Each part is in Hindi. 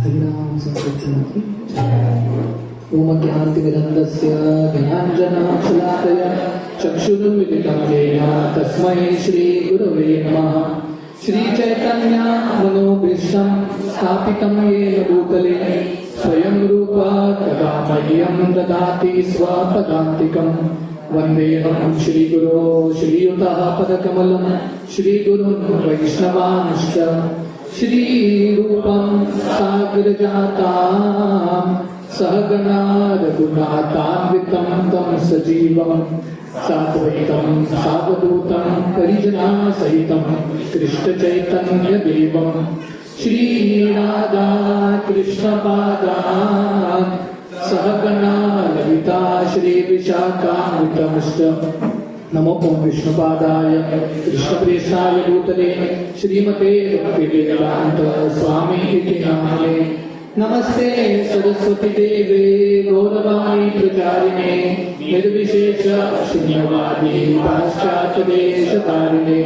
हरिनाम संकीर्तन की ओम ज्ञानतिमिरन्दस्य ज्ञानाञ्जनशलाकया चक्षुरुन्मिलितं येन तस्मै श्रीगुरवे नमः। श्रीचैतन्यमनोभीष्टं स्थापितं येन भूतले स्वयं रूपा तदा मह्यं ददाति स्वपदान्तिकं। वन्देऽहं श्रीगुरो श्रीयुतः पदकमलं श्रीगुरुन् वैष्णवांश्च श्रीरूपं साग्रजातां सहगणा रघुनाथान्वितं तं सजीवं साद्वैतं सावधूतं परिजनसहितं कृष्णचैतन्यदेवं श्रीराधा कृष्णपादान् सहगणा ललिता श्रीविशाखान्वितंश्च। नमो ओम विष्णुपादाय कृष्णप्रेष्ठाय भूतले श्रीमते भक्तिवेदांत स्वामी इति नामने। नमस्ते सरस्वती देवे गौरवाणी प्रचारिणे निर्विशेष शून्यवादी पाश्चात्य देशतारिणे।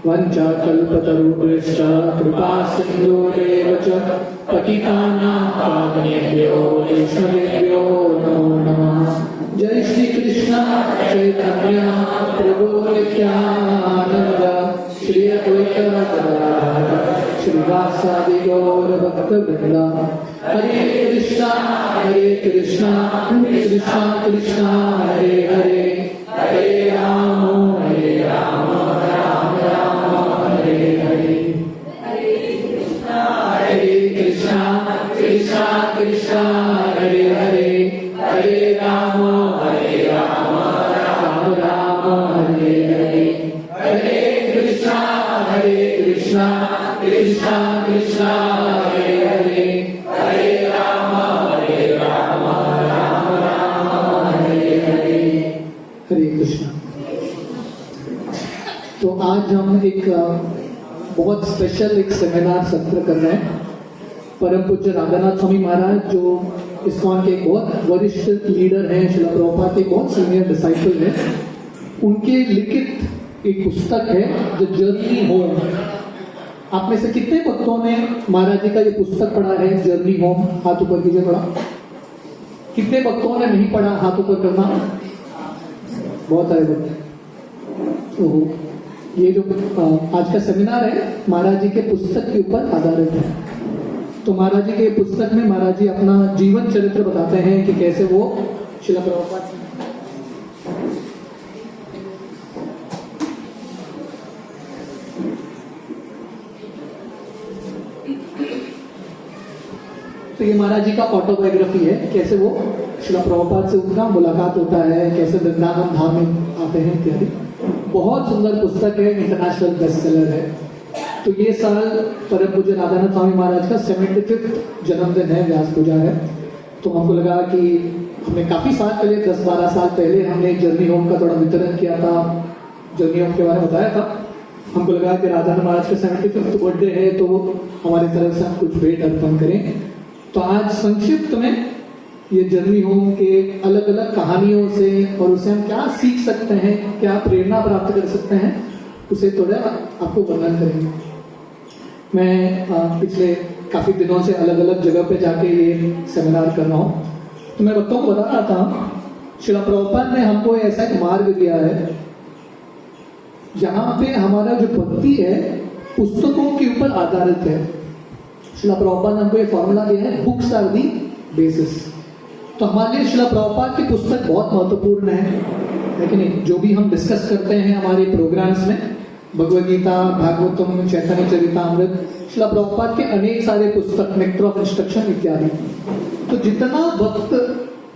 वंचाकल्पतरुभ्यश्च कृपा सिन्धुरेव च पतितानां पावनेभ्यो वैष्णवेभ्यो नमो नमः। जय श्री कृष्ण चैतन्य प्रभु नित्यानंद श्री अद्वैत गदाधर श्रीवासादि गौर भक्तवृंद। हरे कृष्णा कृष्णा कृष्णा हरे हरे हरे राम राम राम हरे हरे। हरे कृष्णा कृष्णा कृष्णा हरे हरे हरे राम राम राम हरे हरे। हरे कृष्णा कृष्णा कृष्णा हरे हरे हरे राम राम राम हरे हरे। हरे कृष्णा। तो आज हम एक बहुत स्पेशल एक सेमिनार सत्र कर रहे हैं। परम पूज्य राधानाथ स्वामी महाराज जो इस्कॉन के बहुत वरिष्ठ लीडर हैं, श्रील प्रभुपाद के बहुत सीनियर डिसाइपल हैं, उनके लिखित एक पुस्तक है द जर्नी होम। आप में से कितने भक्तों ने महाराज जी का ये पुस्तक पढ़ा है जर्नी होम? हाथ ऊपर कीजिए थोड़ा। कितने भक्तों ने नहीं पढ़ा? हाथ ऊपर करना। बहुत सारे भक्त। ये जो आज का सेमिनार है महाराज जी के पुस्तक के ऊपर आधारित है। तो महाराज जी के पुस्तक में महाराज जी अपना जीवन चरित्र बताते हैं कि कैसे वो श्रील प्रभुपाद। तो ये महाराज जी का ऑटोबायोग्राफी है, कैसे वो श्रील प्रभुपाद से उनका मुलाकात होता है, कैसे वृंदावन धाम में आते हैं इत्यादि। बहुत सुंदर पुस्तक है, इंटरनेशनल बेस्ट सेलर है। तो ये साल परम पूज्य राधानाथ स्वामी महाराज का 75वां जन्मदिन है, व्यास पूजा है। तो हमको लगा कि हमने काफी साल पहले 10-12 साल पहले हमने जर्नी होम का थोड़ा वितरण किया था, जर्नी होम के बारे में बताया था। हमको लगा कि राधानाथ महाराज का 75वां बर्थडे है तो हमारी तरफ से हम कुछ भेंट अर्पण करें। तो आज संक्षिप्त में ये जर्नी होम के अलग अलग कहानियों से और उसे हम क्या सीख सकते हैं, क्या प्रेरणा प्राप्त कर सकते हैं, उसे थोड़ा आपको वर्णन करेंगे। मैं पिछले काफी दिनों से अलग अलग जगह पे जाके ये सेमिनार कर रहा हूँ। तो मैं भक्तों को बता रहा था, श्रील प्रभुपाद ने हमको ऐसा एक मार्ग दिया है जहां पे हमारा जो भक्ति है पुस्तकों के ऊपर आधारित है। श्रील प्रभुपाद ने हमको ये फॉर्मूला दिया है, बुक्स आर दी बेसिस। तो हमारे लिए श्रील प्रभुपाद की पुस्तक बहुत महत्वपूर्ण है कि नहीं? जो भी हम डिस्कस करते हैं हमारे प्रोग्राम्स में, भगवद गीता, भागवतम, चैतन्य चरितामृत, श्रील प्रभुपाद के अनेक सारे पुस्तक, नेक्टर ऑफ इंस्ट्रक्शन इत्यादि। तो जितना वक्त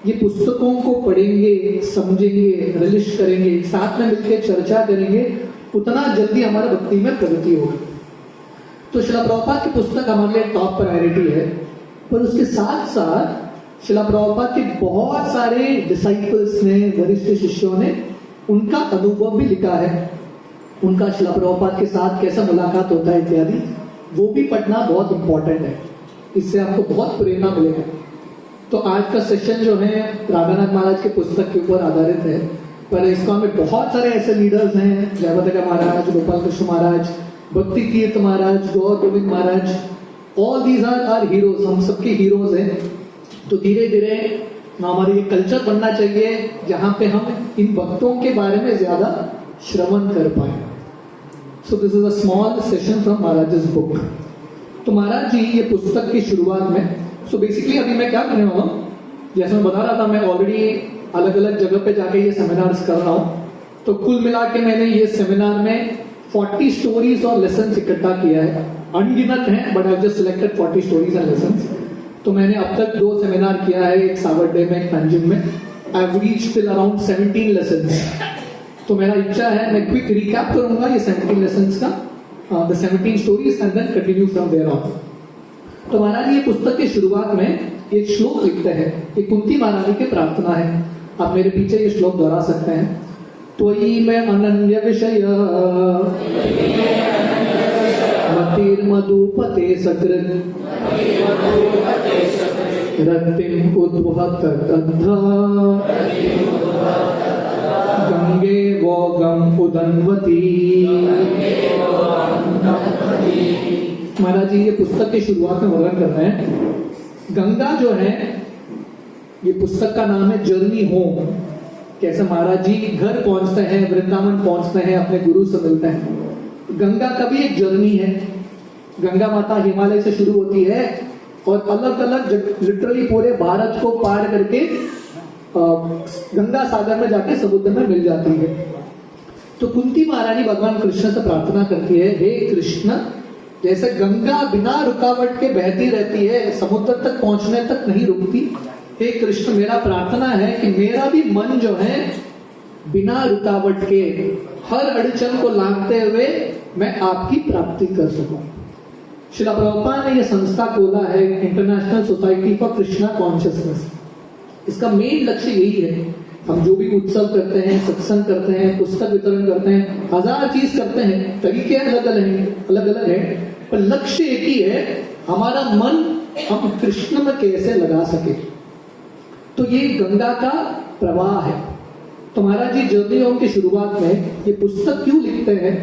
ये पुस्तकों को पढ़ेंगे, समझेंगे, रिलिश करेंगे, साथ में मिलकर चर्चा करेंगे, उतना जल्दी हमारा भक्ति में प्रगति होगी। तो श्रील प्रभुपाद की पुस्तक हमारे लिए टॉप प्रायोरिटी है। पर उसके साथ साथ श्रील प्रभुपाद के बहुत सारे डिसाइपल्स ने, वरिष्ठ शिष्यों ने उनका अनुभव भी लिखा है। उनका श्रील प्रभुपाद के साथ कैसा मुलाकात होता है इत्यादि, वो भी पढ़ना बहुत इंपॉर्टेंट है। इससे आपको बहुत प्रेरणा मिलेगा। तो आज का सेशन जो है राधानाथ महाराज के पुस्तक के ऊपर आधारित है। पर इसका में बहुत सारे ऐसे लीडर्स हैं, जयवतका महाराज, गोपाल कृष्ण महाराज, भक्ति तीर्थ महाराज, गौर गोविंद महाराज, ऑल दीज आर हीरोज, हम सबके हीरोज हैं। तो धीरे धीरे हमारे ये कल्चर बनना चाहिए जहां पे हम इन भक्तों के बारे में ज्यादा श्रवण कर पाए। So this is a small session from Maharaj book. तो महाराज जी ये पुस्तक की शुरुआत में, सो बेसिकली अभी मैं क्या करने वाला हूँ, जैसे मैं बता रहा था, मैं ऑलरेडी अलग अलग जगह पे जाके ये सेमिनार्स कर रहा हूँ। तो कुल मिला के मैंने ये सेमिनार में 40 स्टोरीज और लेसन इकट्ठा किया है। अनगिनत हैं, but I just selected 40 stories and lessons. तो मैंने अब तक 2 सेमिनार किया है, एक सावरडे में, एक पंजिम में। I have reached till around 17 lessons. तो मेरा इच्छा है मैं क्विक रिकैप करूंगा ये 17 लेसन्स का, the 17 stories, and then continue from there on. तो महाराज ये पुस्तक की शुरुआत में एक श्लोक लिखते हैं, ये कुंती महारानी की प्रार्थना है। आप मेरे पीछे ये श्लोक दोहरा सकते हैं। त्वयि में अनन्य विषय मतिर्मधुपते सकृत रतिम उद्वहत तद्धा गंगे वो गम उदन्वती। महाराज जी ये पुस्तक की शुरुआत में वर्णन करते हैं, गंगा जो है, ये पुस्तक का नाम है जर्नी होम। कैसे महाराज जी घर पहुंचते हैं, वृंदावन पहुंचते हैं, अपने गुरु से मिलते हैं। गंगा का भी एक जर्नी है। गंगा माता हिमालय से शुरू होती है और अलग अलग लिटरली पूरे भारत को पार करके गंगा सागर में जाके समुद्र में मिल जाती है। तो कुंती महारानी भगवान कृष्ण से प्रार्थना करती है, हे कृष्ण, जैसे गंगा बिना रुकावट के बहती रहती है, समुद्र तक पहुंचने तक नहीं रुकती, हे कृष्ण मेरा प्रार्थना है कि मेरा भी मन जो है बिना रुकावट के हर अड़चन को लांघते हुए मैं आपकी प्राप्ति कर सकूं। श्रील प्रभुपाद ने यह संस्था खोला है, international society for Krishna consciousness. इसका मेन लक्ष्य यही है। हम जो भी उत्सव करते हैं, सत्संग करते हैं, पुस्तक वितरण करते हैं, 1000 चीज करते हैं, तरीके अलग अलग है, पर लक्ष्य एक ही है, हमारा मन हम कृष्ण में कैसे लगा सके। तो ये गंगा का प्रवाह है। तो महाराज जी जर्नी होम की शुरुआत में ये पुस्तक क्यों लिखते हैं,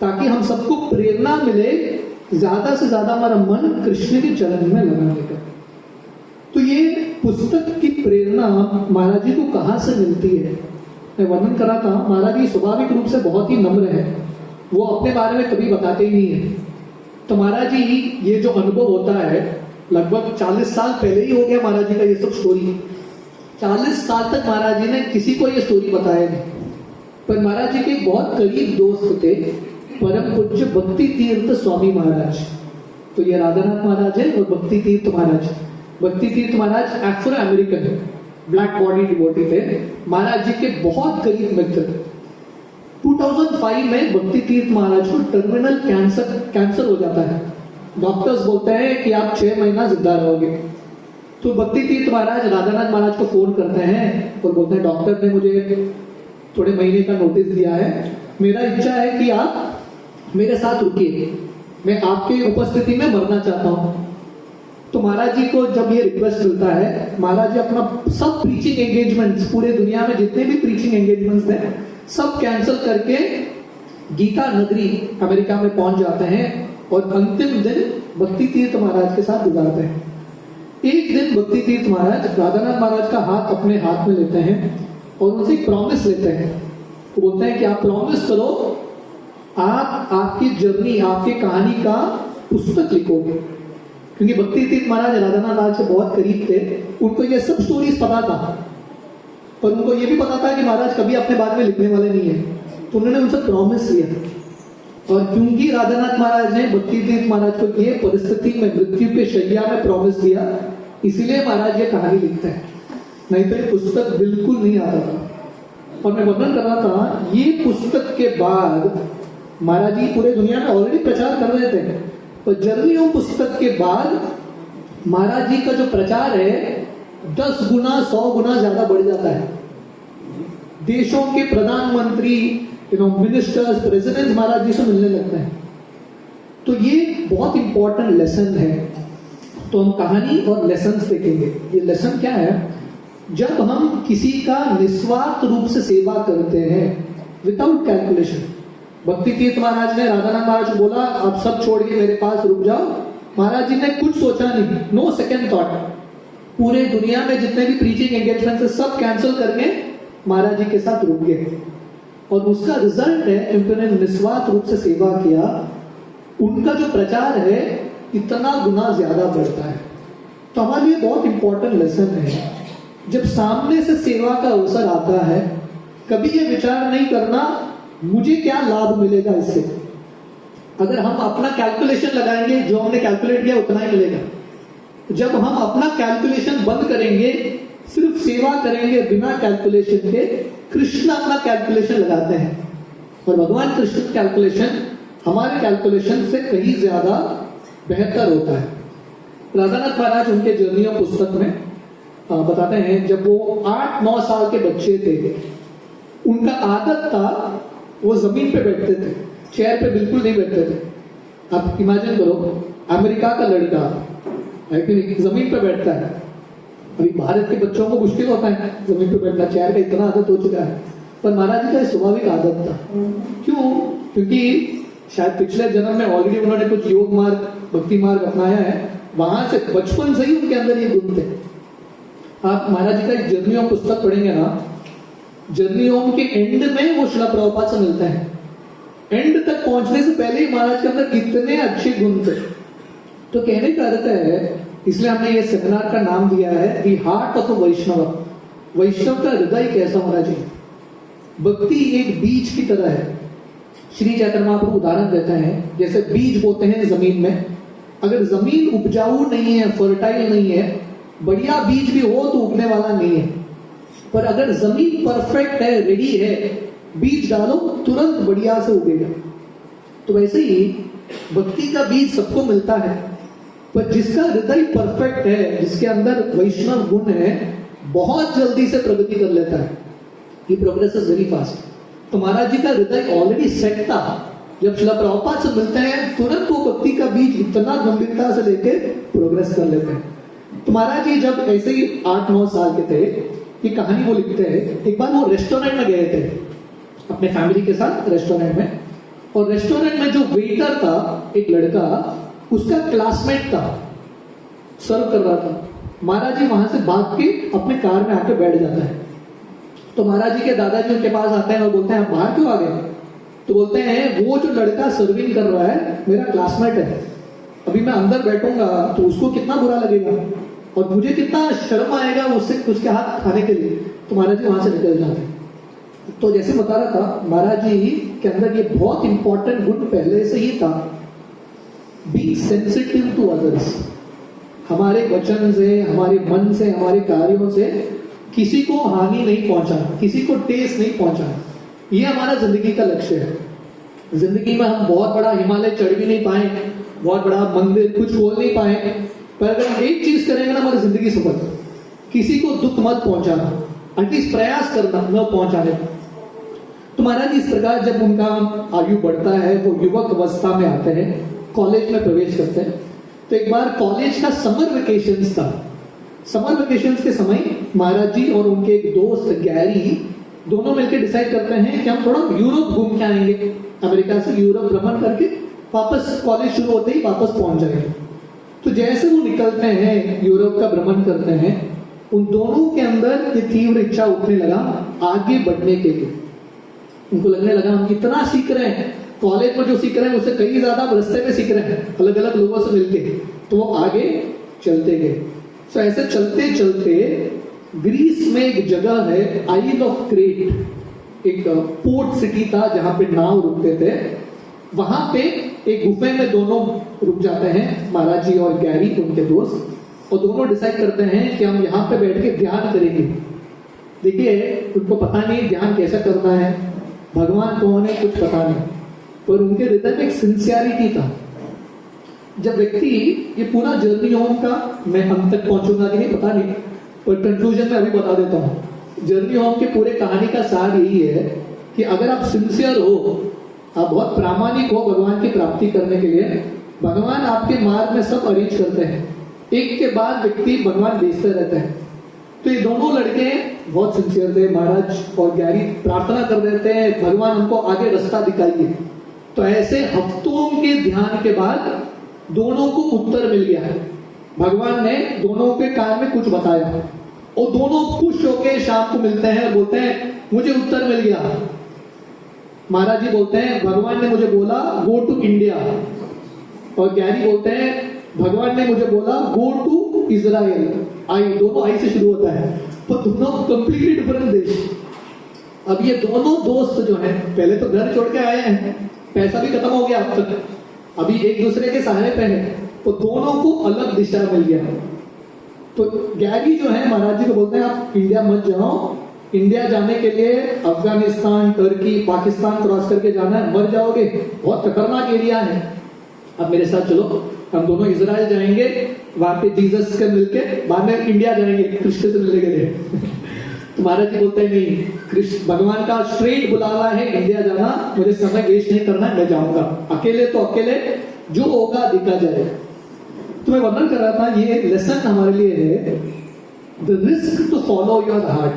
ताकि हम सबको प्रेरणा मिले ज्यादा से ज्यादा हमारा मन कृष्ण के चरण में लगाने का। तो ये पुस्तक की प्रेरणा महाराज जी को कहां से मिलती है, मैं वर्णन करा था। महाराज जी स्वाभाविक रूप से बहुत ही नम्र है, वो अपने बारे में कभी बताते ही नहीं है। तो महाराज जी ये जो अनुभव होता है, लगभग 40 साल पहले ही हो गया महाराज जी का ये सब स्टोरी। 40 साल तक महाराज जी ने किसी को ये स्टोरी बताया नहीं। पर महाराज जी के एक बहुत करीब दोस्त थे, परम पूज्य भक्ति तीर्थ स्वामी महाराज। तो ये राधानाथ महाराज है और भक्ति Tirtha Maharaj. Bhakti Tirtha Maharaj Afro American black body devotee थे, महाराज जी के बहुत करीब मित्र। 2005 में भक्ति तीर्थ महाराज को टर्मिनल कैंसर हो जाता है। डॉक्टर्स बोलते हैं कि आप 6 महीना जिंदा रहोगे। तो भक्ति तीर्थ महाराज राधानाथ महाराज को फोन करते हैं और बोलते हैं, डॉक्टर ने मुझे थोड़े महीने का नोटिस दिया है, मेरा इच्छा है कि आप मेरे साथ रुकिए, मैं आपके उपस्थिति में मरना चाहता हूं। तो महाराज जी को जब ये रिक्वेस्ट मिलता है, महाराज जी अपना सब प्रीचिंग एंगेजमेंट्स, पूरे दुनिया में जितने भी प्रीचिंग एंगेजमेंट्स थे सब कैंसिल करके गीता नगरी अमेरिका में पहुंच जाते हैं और अंतिम दिन भक्ति तीर्थ महाराज के साथ गुजारते हैं। एक दिन भक्ति तीर्थ महाराज राधानाथ महाराज का हाथ अपने हाथ में लेते हैं और उनसे एक प्रॉमिस लेते हैं। वो बोलते हैं कि आप प्रॉमिस करो, आप आपकी जर्नी, आपकी कहानी का पुस्तक लिखोगे। क्योंकि भक्ति तीर्थ महाराज राधानाथ महाराज से बहुत करीब थे, उनको ये सब स्टोरीज पता था, पर उनको ये भी पता था कि महाराज कभी अपने बारे में लिखने वाले नहीं है। तो उन्होंने उनसे प्रॉमिस लिया। और क्योंकि राधानाथ महाराज ने भक्ति तीर्थ महाराज को ये परिस्थिति में, मृत्यु के शैया में प्रॉमिस दिया, इसीलिए महाराज ये कहानी लिखते हैं, नहीं तो ये पुस्तक बिल्कुल नहीं आता था। और मैं वर्णन कर रहा था, ये पुस्तक के बाद महाराज जी पूरे दुनिया में ऑलरेडी प्रचार कर रहे थे, पर जर्नी ऑफ पुस्तक के बाद महाराज जी का जो प्रचार है 10 गुना 100 गुना ज्यादा बढ़ जाता है। देशों के प्रधानमंत्री, मिनिस्टर्स, प्रेसिडेंट्स महाराज जी से मिलने लगते हैं। तो ये बहुत इंपॉर्टेंट लेसन है। तो हम कहानी और लेसन देखेंगे। ये लेसन क्या है, जब हम किसी का निस्वार्थ रूप से सेवा करते हैं विदाउट कैलकुलेशन। भक्ति तीर्थ महाराज ने राधानाथ महाराज को बोला, आप सब छोड़ के मेरे पास रुक जाओ, महाराज जी ने कुछ सोचा नहीं, नो सेकेंड थॉट, पूरे दुनिया में जितने भी प्रीचिंग एंगेजमेंट है सब कैंसिल करके महाराज जी के साथ रुक गए। और उसका रिजल्ट है कि उन्होंने निस्वार्थ रूप से सेवा किया, उनका जो प्रचार है इतना गुना ज्यादा बढ़ता है। तो हमारे लिए बहुत इंपॉर्टेंट लेसन है, जब सामने से सेवा का अवसर आता है कभी ये विचार नहीं करना मुझे क्या लाभ मिलेगा इससे। अगर हम अपना कैलकुलेशन लगाएंगे, जो हमने कैलकुलेट किया उतना ही मिलेगा। जब हम अपना कैलकुलेशन बंद करेंगे, सिर्फ सेवा करेंगे बिना कैलकुलेशन के, कृष्ण अपना कैलकुलेशन लगाते हैं और भगवान कृष्ण कैलकुलेशन हमारे कैलकुलेशन से कहीं ज्यादा बेहतर होता है। राधानाथ महाराज उनके जर्नी ऑफ पुस्तक में बताते हैं, जब वो 8-9 साल के बच्चे थे, उनका आदत था वो जमीन पे बैठते थे, चेयर पे बिल्कुल नहीं बैठते थे। आप इमेजिन करो, अमेरिका का लड़का जमीन पे बैठता है। अभी भारत के बच्चों को मुश्किल होता है जमीन पे बैठना, चेयर का इतना आदत हो चुका है, पर महाराज जी का स्वाभाविक आदत था। क्यों? क्योंकि शायद पिछले जन्म में ऑलरेडी उन्होंने कुछ योग मार्ग, भक्ति मार्ग अपनाया है, वहां से बचपन से ही उनके अंदर ये गुण थे। आप महाराज जी का एक जर्नी ऑफ पुस्तक पढ़ेंगे ना, जर्नी ऑफ के एंड में वो श्रील प्रभुपाद से मिलते हैं। एंड तक पहुंचने से पहले ही महाराज के अंदर कितने अच्छे गुण थे। तो कहने का अर्थ है, इसलिए हमने ये सेमिनार का नाम दिया है दी हार्ट ऑफ अ वैष्णव। वैष्णव का हृदय कैसा होना चाहिए? भक्ति एक बीज की तरह है। श्री चैतन्य महाप्रभु उदाहरण देते हैं, जैसे बीज बोते हैं जमीन में, अगर जमीन उपजाऊ नहीं है, फर्टाइल नहीं है, बढ़िया बीज भी हो तो उगने वाला नहीं है। पर अगर जमीन परफेक्ट है, रेडी है, बीज डालो तुरंत बढ़िया से उगेगा। तो वैसे ही भक्ति का बीज सबको मिलता है, पर जिसका हृदय परफेक्ट है, जिसके अंदर वैष्णव गुण है, बहुत जल्दी से प्रगति कर लेता है। ये प्रोग्रेस इज वेरी फास्ट। तो महाराज जी का हृदय ऑलरेडी सेट था, जब श्रील प्रभुपाद से मिलते हैं तुरंत वो भक्ति का बीज इतना गंभीरता से लेके प्रोग्रेस कर लेते हैं। तो महाराज जी जब ऐसे ही 8-9 साल के थे, ये कहानी वो लिखते हैं, एक बार वो रेस्टोरेंट में गए थे अपने फैमिली के साथ रेस्टोरेंट में, और रेस्टोरेंट में जो वेटर था एक लड़का, उसका क्लासमेट था, सर्व कर रहा था। महाराज जी वहां से भाग के अपने कार में आकर बैठ जाता है। तो महाराज जी के दादाजी उनके पास आते हैं और बोलते हैं आप बाहर क्यों आ गए? तो बोलते हैं वो जो लड़का सर्विंग कर रहा है मेरा क्लासमेट है, अभी मैं अंदर बैठूंगा तो उसको कितना बुरा लगेगा और मुझे कितना शर्म आएगा उससे उसके हाथ खाने के लिए। तो महाराज जी वहां से निकल जाते हैं। तो जैसे बता रहा था, महाराज जी के अंदर ये बहुत इंपॉर्टेंट गुण पहले से ही था, बी सेंसिटिव टू अदर्स। हमारे वचन से, हमारे मन से, हमारे कार्यों से किसी को हानि नहीं पहुंचाना, किसी को ठेस नहीं पहुंचाना, ये हमारा जिंदगी का लक्ष्य है। जिंदगी में हम बहुत बड़ा हिमालय चढ़ भी नहीं पाए, बहुत बड़ा मंदिर कुछ खोल नहीं पाए, पर अगर हम एक चीज करेंगे ना, हमारी जिंदगी सफल। किसी को दुख मत पहुंचाना, एटलीस्ट प्रयास करना न पहुंचाने का। तो महाराज इस प्रकार जब उनका आयु बढ़ता है, वो युवक अवस्था में आते हैं, कॉलेज में प्रवेश करते हैं, तो एक बार कॉलेज का समर वेकेशन था। समर वेकेशन के समय महाराज जी और उनके एक दोस्त गैरी दोनों मिलकर डिसाइड करते हैं कि हम थोड़ा यूरोप घूम के आएंगे, अमेरिका से यूरोप भ्रमण करके वापस कॉलेज शुरू होते ही वापस पहुंच जाएंगे। तो जैसे वो निकलते हैं, यूरोप का भ्रमण करते हैं, उन दोनों के अंदर ये तीव्र इच्छा उठने लगा आगे बढ़ने के लिए। उनको लगने लगा हम कितना सीख रहे हैं, कॉलेज में जो सीख रहे हैं उससे कई ज्यादा रास्ते में सीख रहे हैं, अलग अलग लोगों से मिलके। तो वो आगे चलते गए। तो ऐसे चलते चलते ग्रीस में एक जगह है आइल ऑफ क्रेट, एक पोर्ट सिटी था जहां पे नाव रुकते थे। वहां पे एक गुफे में दोनों रुक जाते हैं, महाराज जी और गैरी उनके दोस्त, और दोनों डिसाइड करते हैं कि हम यहाँ पे बैठ के ध्यान करेंगे। देखिए उनको पता नहीं ध्यान कैसा करना है, भगवान कौन है कुछ पता नहीं, पर उनके हृदय में एक सिंसियरिटी था। जब व्यक्ति ये पूरा जर्नी होम का, मैं अंत तक पहुंचूंगा कि नहीं पता नहीं, पर कंक्लूजन में अभी बता देता हूँ। जर्नी होम के पूरे कहानी का सार यही है कि अगर आप सिंसियर हो, आप बहुत प्रामाणिक हो भगवान की प्राप्ति करने के लिए, भगवान आपके मार्ग में सब अरेंज करते हैं, एक के बाद व्यक्ति भगवान भेजते रहते हैं। तो ये दोनों लड़के बहुत सिंसियर थे, महाराज और गैरी प्रार्थना कर देते हैं भगवान उनको आगे रास्ता दिखाइए। तो ऐसे हफ्तों के ध्यान के बाद दोनों को उत्तर मिल गया। भगवान ने दोनों के कान में कुछ बताया और दोनों खुश होकर शाम को मिलते हैं और बोलते हैं मुझे उत्तर मिल गया। महाराज जी बोलते हैं भगवान ने मुझे बोला गो टू इंडिया, और ज्ञानी बोलते हैं भगवान ने मुझे बोला गो टू इजराइल। आई, दोनों आई से शुरू होता है, पर दोनों कंप्लीटली डिफरेंट देश। अब ये दोनों दोस्त जो हैं पहले तो घर छोड़ के आए हैं, पैसा भी खत्म हो गया अब तक, अभी एक दूसरे के सहारे पे हैं, तो दोनों को अलग दिशा मिल गया। तो ज्ञानी जो है महाराज जी को बोलते हैं आप इंडिया मत जाओ, इंडिया जाने के लिए अफगानिस्तान, टर्की, पाकिस्तान क्रॉस करके जाना है, मर जाओगे, बहुत खतरनाक एरिया है। अब मेरे साथ चलो, हम दोनों इजराइल जाएंगे, वहां पे जीसस से मिलके बाद में इंडिया जाएंगे कृष्ण से मिलने के लिए। तो महाराज जी बोलते हैं नहीं, कृष्ण भगवान का स्ट्रेट बुलावा है इंडिया जाना, मुझे समय वेस्ट नहीं करना, मैं जाऊंगा अकेले, तो अकेले जो होगा दिखा जाएगा। तो मैं वर्णन कर रहा था, ये लेसन हमारे लिए है, the risk to follow your heart.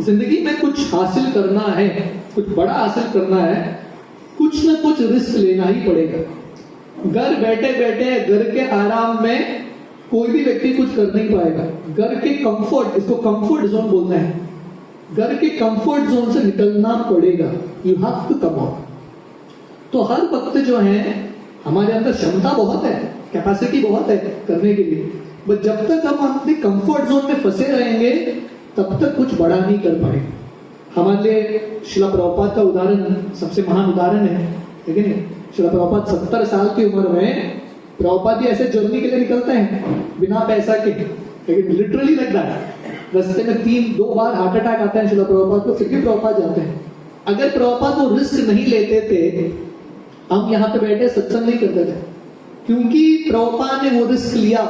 जिंदगी में कुछ हासिल करना है, कुछ बड़ा हासिल करना है, कुछ ना कुछ रिस्क लेना ही पड़ेगा। घर बैठे बैठे घर के आराम में कोई भी व्यक्ति कुछ कर नहीं पाएगा। घर के कंफर्ट, इसको कंफर्ट जोन बोलते हैं, घर के कंफर्ट जोन से निकलना पड़ेगा। You have to come out. तो हर वक्त जो है हमारे अंदर क्षमता बहुत है, कैपेसिटी बहुत है करने के लिए, बट जब तक हम अपने कंफर्ट जोन में फंसे रहेंगे तब तक कुछ बड़ा नहीं कर पाएंगे। हमारे लिए शिला प्रभुपाद का उदाहरण सबसे महान उदाहरण है, ठीक है नहीं? शिला प्रभुपाद 70 साल की उम्र में, प्रभुपाद जी ऐसे जर्नी के लिए निकलते हैं बिना पैसा के, लेकिन लिटरली लगता है रास्ते में 2 बार हार्ट अटैक आता है शिला प्रभुपाद को, फिर भी प्रभुपाद जाते हैं। अगर प्रभुपाद वो रिस्क नहीं लेते थे, हम यहाँ पे बैठे सत्संग नहीं करते थे, क्योंकि प्रभुपाद ने वो रिस्क लिया।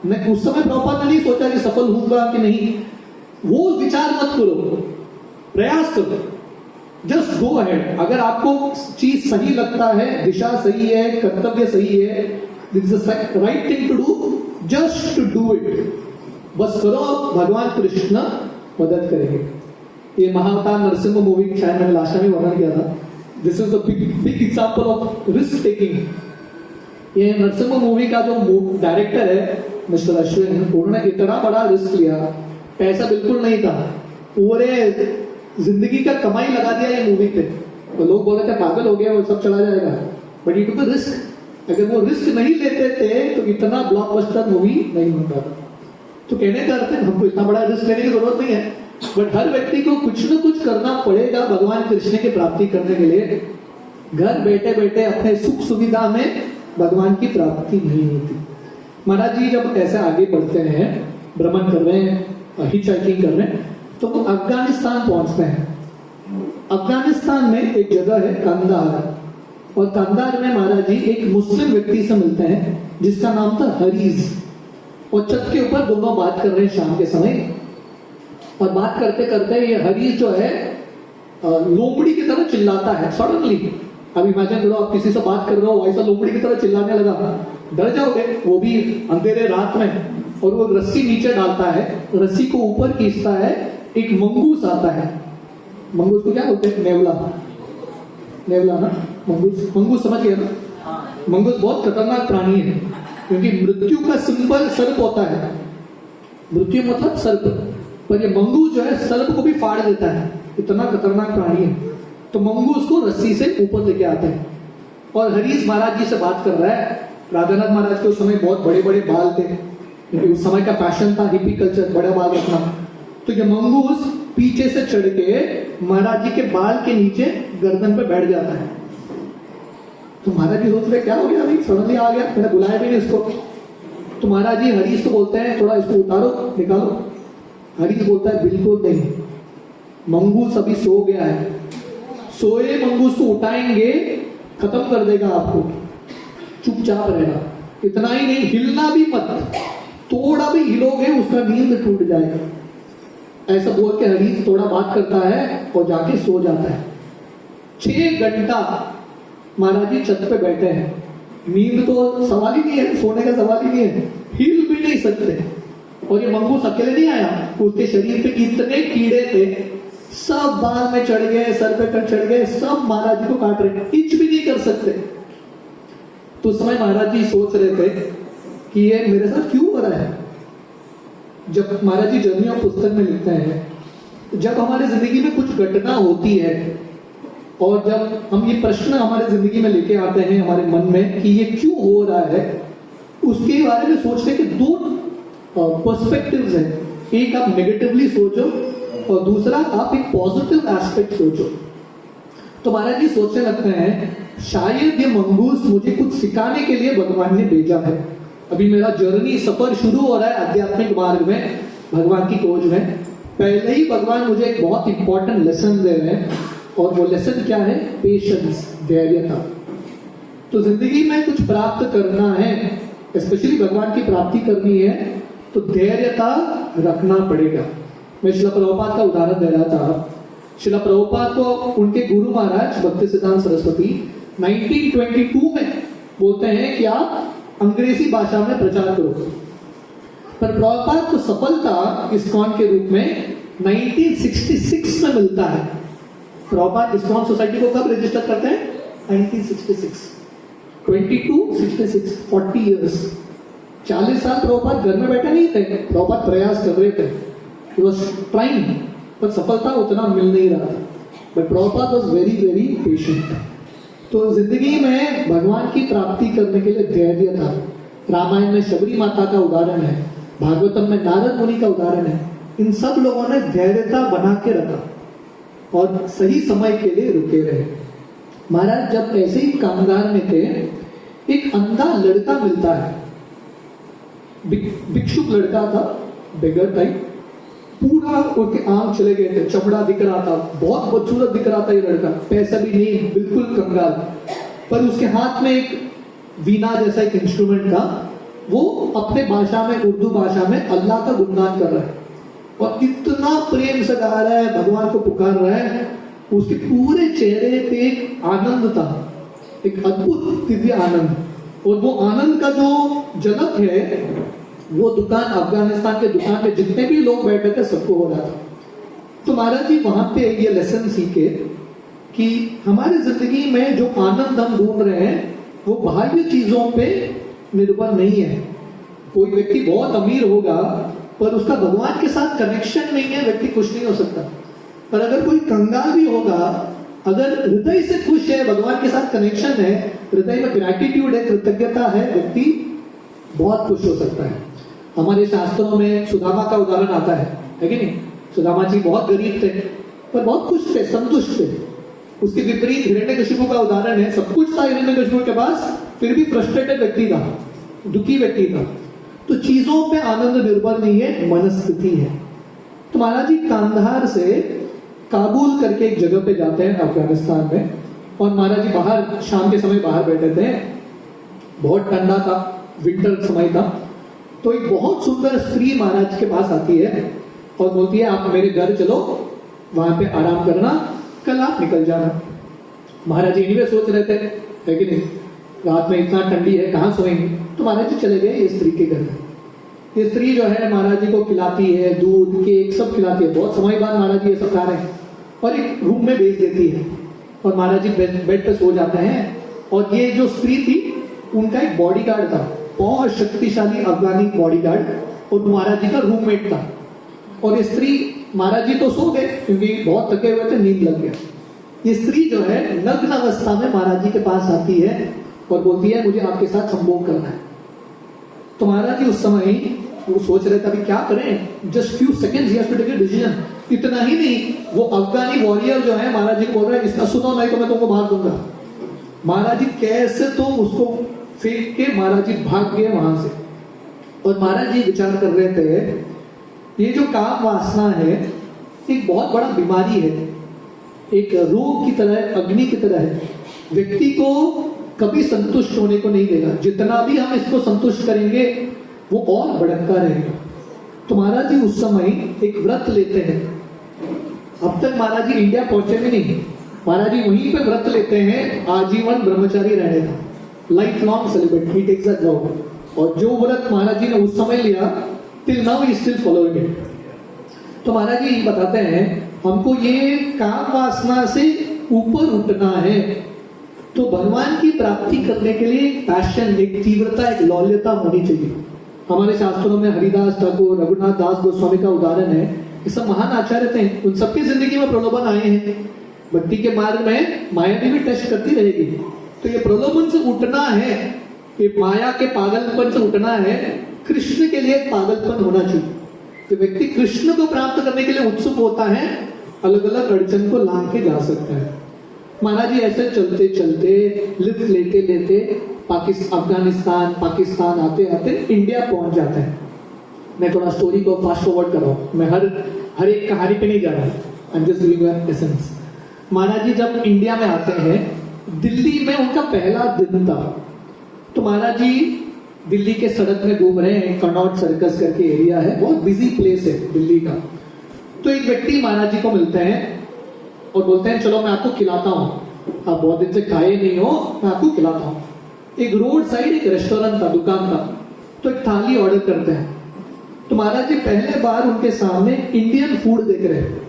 मैं उस समय प्रभुपाद ने नहीं सोचा कि सफल होऊंगा कि नहीं, वो विचार मत करो, प्रयास करो, जस्ट गो अहेड। अगर आपको चीज सही लगता है, दिशा सही है, कर्तव्य सही है, this is the right thing to do, just do it, बस करो, भगवान कृष्ण मदद करेंगे। ये महाअवतार नरसिंह मूवी शायद मैंने लास्ट टाइम वर्णन किया था, this is the big example of risk taking. ये नरसिंह मूवी का जो डायरेक्टर है मिस्टर अश्विन, उन्होंने इतना बड़ा रिस्क लिया, पैसा बिल्कुल नहीं था, पूरे जिंदगी का कमाई लगा दिया ये मूवी पे। तो लोग बोले थे पागल हो गया, वो सब चला जाएगा, बट ये टुक रिस्क। अगर वो रिस्क नहीं लेते थे तो इतना ब्लॉकबस्टर मूवी नहीं होता था। तो कहने का अर्थ है हमको इतना बड़ा रिस्क लेने की जरूरत नहीं है, बट हर व्यक्ति को कुछ न कुछ करना पड़ेगा भगवान कृष्ण की प्राप्ति करने के लिए। घर बैठे बैठे अपने सुख सुविधा में भगवान की प्राप्ति नहीं होती। महाराज जी जब ऐसे आगे बढ़ते हैं, भ्रमण कर रहे हैं, हिच हाइकिंग कर रहे हैं, तो वो अफगानिस्तान पहुंचते हैं। अफगानिस्तान में एक जगह है कंदार, और कंदार में महाराज जी एक मुस्लिम व्यक्ति से मिलते हैं जिसका नाम था हरीज, और छत के ऊपर दोनों बात कर रहे हैं शाम के समय। और बात करते करते ये हरीज जो है लोमड़ी की तरह चिल्लाता है सडनली। अब इमेजिन करो आप किसी से बात कर रहे हो, ऐसा लोमड़ी की तरह चिल्लाने लगा, डर जाओगे, वो भी अंधेरे रात में। और वो रस्सी नीचे डालता है, रस्सी को ऊपर खींचता है, एक मंगूस आता है। मंगूस को क्या बोलते हैं? नेवला, नेवला ना, मंगूस, मंगूस समझ गए ना? मंगूस बहुत खतरनाक प्राणी है, क्योंकि मृत्यु का सिंबल सर्प होता है। मृत्यु मतलब सर्प, पर ये मंगूस जो है सर्प को भी फाड़ देता है, इतना खतरनाक प्राणी है। तो मंगूस को रस्सी से ऊपर लेके आते हैं, और हरीश महाराज जी से बात कर रहा है। राधानाथ महाराज के उस समय बहुत बड़े बड़े बाल थे, क्योंकि उस समय का फैशन था हिप्पी कल्चर, बड़ा बाल रखना। तो ये मंगूस पीछे से चढ़ के महाराज जी के बाल के नीचे गर्दन पे बैठ जाता है। तो महाराज जी सोच रहे क्या हो गया, अभी सडनली आ गया, मैंने बुलाया भी नहीं इसको। तो महाराज जी हरीश को बोलते हैं थोड़ा इसको उतारो, निकालो। हरीश बोलता है बिल्कुल नहीं, मंगूस अभी सो गया है, सोए मंगूस को उठाएंगे खत्म कर देगा आपको, चुपचाप रहना। इतना ही नहीं, हिलना भी मत, थोड़ा भी हिलोगे उसका नींद टूट जाएगा। ऐसा बोल के हरीश थोड़ा बात करता है और जाके सो जाता है। 6 घंटा महाराज जी छत पे बैठे हैं, नींद तो सवाल ही नहीं है, सोने का सवाल ही नहीं है, हिल भी नहीं सकते। और ये मंगूस अकेले नहीं आया, उसके शरीर पे कितने कीड़े थे, सब बाल में चढ़ गए, सर पे चढ़ गए, सब महाराज जी को काट रहे, इंच भी नहीं कर सकते। तो उस समय महाराज जी सोच रहे थे कि ये मेरे साथ क्यों हो रहा है। जब महाराज जी जर्नी ऑफ पुस्तक में लिखते हैं, जब हमारे जिंदगी में कुछ घटना होती है और जब हम ये प्रश्न हमारे जिंदगी में लेके आते हैं हमारे मन में कि ये क्यों हो रहा है, उसके बारे में सोचने के दो पर्सपेक्टिव्स हैं। एक आप नेगेटिवली सोचो और दूसरा आप एक पॉजिटिव एस्पेक्ट सोचो। तो महाराज जी सोचने लगते हैं शायद ये मंगूस मुझे कुछ सिखाने के लिए भगवान ने भेजा है। अभी मेरा जर्नी सफर शुरू हो रहा है आध्यात्मिक मार्ग में, भगवान की खोज में। पहले ही भगवान मुझे एक बहुत इंपॉर्टेंट लेसन दे रहे हैं और वो लेसन क्या है? पेशेंस, धैर्यता। तो जिंदगी में कुछ प्राप्त करना है, स्पेशली भगवान की प्राप्ति करनी है, तो धैर्यता रखना पड़ेगा। मैं श्रील प्रभुपाद का उदाहरण दे रहा था। श्रील प्रभुपाद को उनके गुरु महाराज भक्तिसिद्धांत सरस्वती 1922 में बोलते हैं कि आप अंग्रेजी भाषा में प्रचार करो। पर प्रभुपाद को सफलता इस्कॉन के रूप में 1966 में मिलता है। प्रभुपाद इस्कॉन सोसाइटी को कब रजिस्टर करते हैं? 1966। 2266, 40 इयर्स। 40 साल प्रभुपाद घर में बैठे नहीं थे, प्रभुपाद प्रयास कर रहे थे। He was trying, पर सफलता उतना मिल नहीं रहा था। But Prabhupada was very very patient। तो जिंदगी में भगवान की प्राप्ति करने के लिए धैर्य था। रामायण में शबरी माता का उदाहरण है, भागवतम में नारद मुनि का उदाहरण है। इन सब लोगों ने धैर्यता बना के रखा और सही समय के लिए रुके रहे। महाराज जब ऐसे ही कामगार में थे, एक अंधा लड़का मिलता है, भिक्षुक लड़का था, बेगर टाइप। पूरा उनके आंख चले गए थे, चमड़ा दिख रहा था, बहुत बदसूरत दिख रहा था ये लड़का, पैसा भी नहीं, बिल्कुल कंगाल। पर उसके हाथ में एक वीणा जैसा एक इंस्ट्रूमेंट था। वो अपने भाषा में, उर्दू भाषा में अल्लाह का गुणगान कर रहा है और इतना प्रेम से गा रहा है, भगवान को पुकार रहा है। उसके पूरे चेहरे पे एक आनंद था, एक अद्भुत दिव्य आनंद। और वो आनंद का जो झलक है, वो दुकान, अफगानिस्तान के दुकान पे जितने भी लोग बैठे थे सबको हो रहा था। तो महाराज जी वहां पे ये लेसन सीखे कि हमारी जिंदगी में जो आनंद हम ढूंढ रहे हैं वो बाह्य चीजों पे निर्भर नहीं है। कोई व्यक्ति बहुत अमीर होगा पर उसका भगवान के साथ कनेक्शन नहीं है, व्यक्ति खुश नहीं हो सकता। पर अगर कोई कंगाल भी होगा, अगर हृदय से खुश है, भगवान के साथ कनेक्शन है, हृदय में ग्रैटिट्यूड है, कृतज्ञता है, व्यक्ति बहुत खुश हो सकता है। हमारे शास्त्रों में सुदामा का उदाहरण आता है कि नहीं? सुदामा जी बहुत गरीब थे पर बहुत खुश थे, संतुष्ट थे। उसके विपरीत हिरण्यकशिपु का उदाहरण है, सब कुछ था हिरण्यकशिपु के पास, फिर भी फ्रस्ट्रेटेड व्यक्ति था, दुखी व्यक्ति था। तो चीजों पे आनंद निर्भर नहीं है, मनस्थिति है। तो महाराज जी कांधार से काबुल करके एक जगह पे जाते हैं अफगानिस्तान में, और महाराज जी बाहर शाम के समय बाहर बैठे थे, बहुत ठंडा था, विंटर समय था। तो एक बहुत सुंदर स्त्री महाराज के पास आती है और बोलती है आप मेरे घर चलो, वहां पे आराम करना, कल आप निकल जाना। महाराज जी इन्हीं सोच रहे थे है कि नहीं, रात में इतना ठंडी है कहाँ सोएंगे। तो महाराज जी चले गए ये स्त्री के घर। ये स्त्री जो है महाराज जी को खिलाती है, दूध केक सब खिलाती है। बहुत समय बाद महाराज जी ये सब खा रहे हैं और एक रूम में भेज देती है और महाराज जी बेड पे सो जाते हैं। और ये जो स्त्री थी उनका एक बॉडीगार्ड था, बहुत शक्तिशाली अफगानी बॉडीगार्ड, और महाराज जी का रूममेट था। और ये स्त्री, महाराज जी तो सो गए क्योंकि बहुत थके हुए थे, नींद लग गया। ये स्त्री जो है नग्न अवस्था में महाराज जी के पास आती है और बोलती है मुझे आपके साथ संभोग करना है। तो महाराज जी उस समय वो सोच रहे थे अभी क्या करें, just few seconds he has to take a decision. इतना ही नहीं, वो अफगानी वॉरियर जो है महाराज जी को बोल रहे हैं इसका सुनो नहीं तो मैं तुमको मार दूंगा। महाराज जी कैसे तो उसको फेंक के महाराज जी भाग गए वहां से। और महाराज जी विचार कर रहे थे ये जो काम वासना है एक बहुत बड़ा बीमारी है, एक रोग की तरह, अग्नि की तरह है, व्यक्ति को कभी संतुष्ट होने को नहीं देगा। जितना भी हम इसको संतुष्ट करेंगे वो और भड़कता रहेगा। तो महाराज जी उस समय एक व्रत लेते हैं। अब तक महाराज जी इंडिया पहुंचे भी नहीं, महाराज जी वहीं पे व्रत लेते हैं आजीवन ब्रह्मचारी रहने का, life long celebrate, he takes a job. और जो व्रत महाराज जी ने उस समय लिया, till now he still following it. तो महाराज जी बताते हैं हमको ये काम वासना से ऊपर उठना है, तो भगवान की प्राप्ति करने के लिए एक पैशन, एक तीव्रता, एक लौल्यता होनी चाहिए। हमारे शास्त्रों में हरिदास ठाकुर, रघुनाथ दास गोस्वामी का उदाहरण है। ये सब महान आचार्य थे, उन सबकी जिंदगी में प्रलोभन आए हैं। भक्ति के मार्ग में माया भी टेस्ट करती रहेगी। तो ये प्रलोभन से उठना है, ये माया के पागलपन से उठना है। कृष्ण के लिए पागलपन होना चाहिए। तो व्यक्ति कृष्ण को प्राप्त करने के लिए उत्सुक होता है, अलग अलग अड़चन को लांघ के जा सकता है। महाराज जी ऐसे चलते चलते, लिफ्ट लेते लेते अफगानिस्तान, पाकिस्तान आते आते इंडिया पहुंच जाते हैं। मैं थोड़ा स्टोरी को फास्ट फॉरवर्ड कर रहा हूं, मैं हर एक कहानी पे नहीं जा रहा, I am just giving an essence. Maharaj ji जब इंडिया में आते हैं, दिल्ली में उनका पहला दिन था। तो महाराज जी दिल्ली के सड़क में घूम रहे हैं, कनॉट सर्कस करके एरिया है, बहुत बिजी प्लेस है दिल्ली का। तो एक व्यक्ति महाराज जी को मिलते हैं और बोलते हैं चलो मैं आपको खिलाता हूँ, आप बहुत दिन से खाए नहीं हो, मैं आपको खिलाता हूँ। एक रोड साइड एक रेस्टोरेंट था, दुकान था, तो एक थाली ऑर्डर करते हैं। तो महाराज जी पहले बार उनके सामने इंडियन फूड देख रहे हैं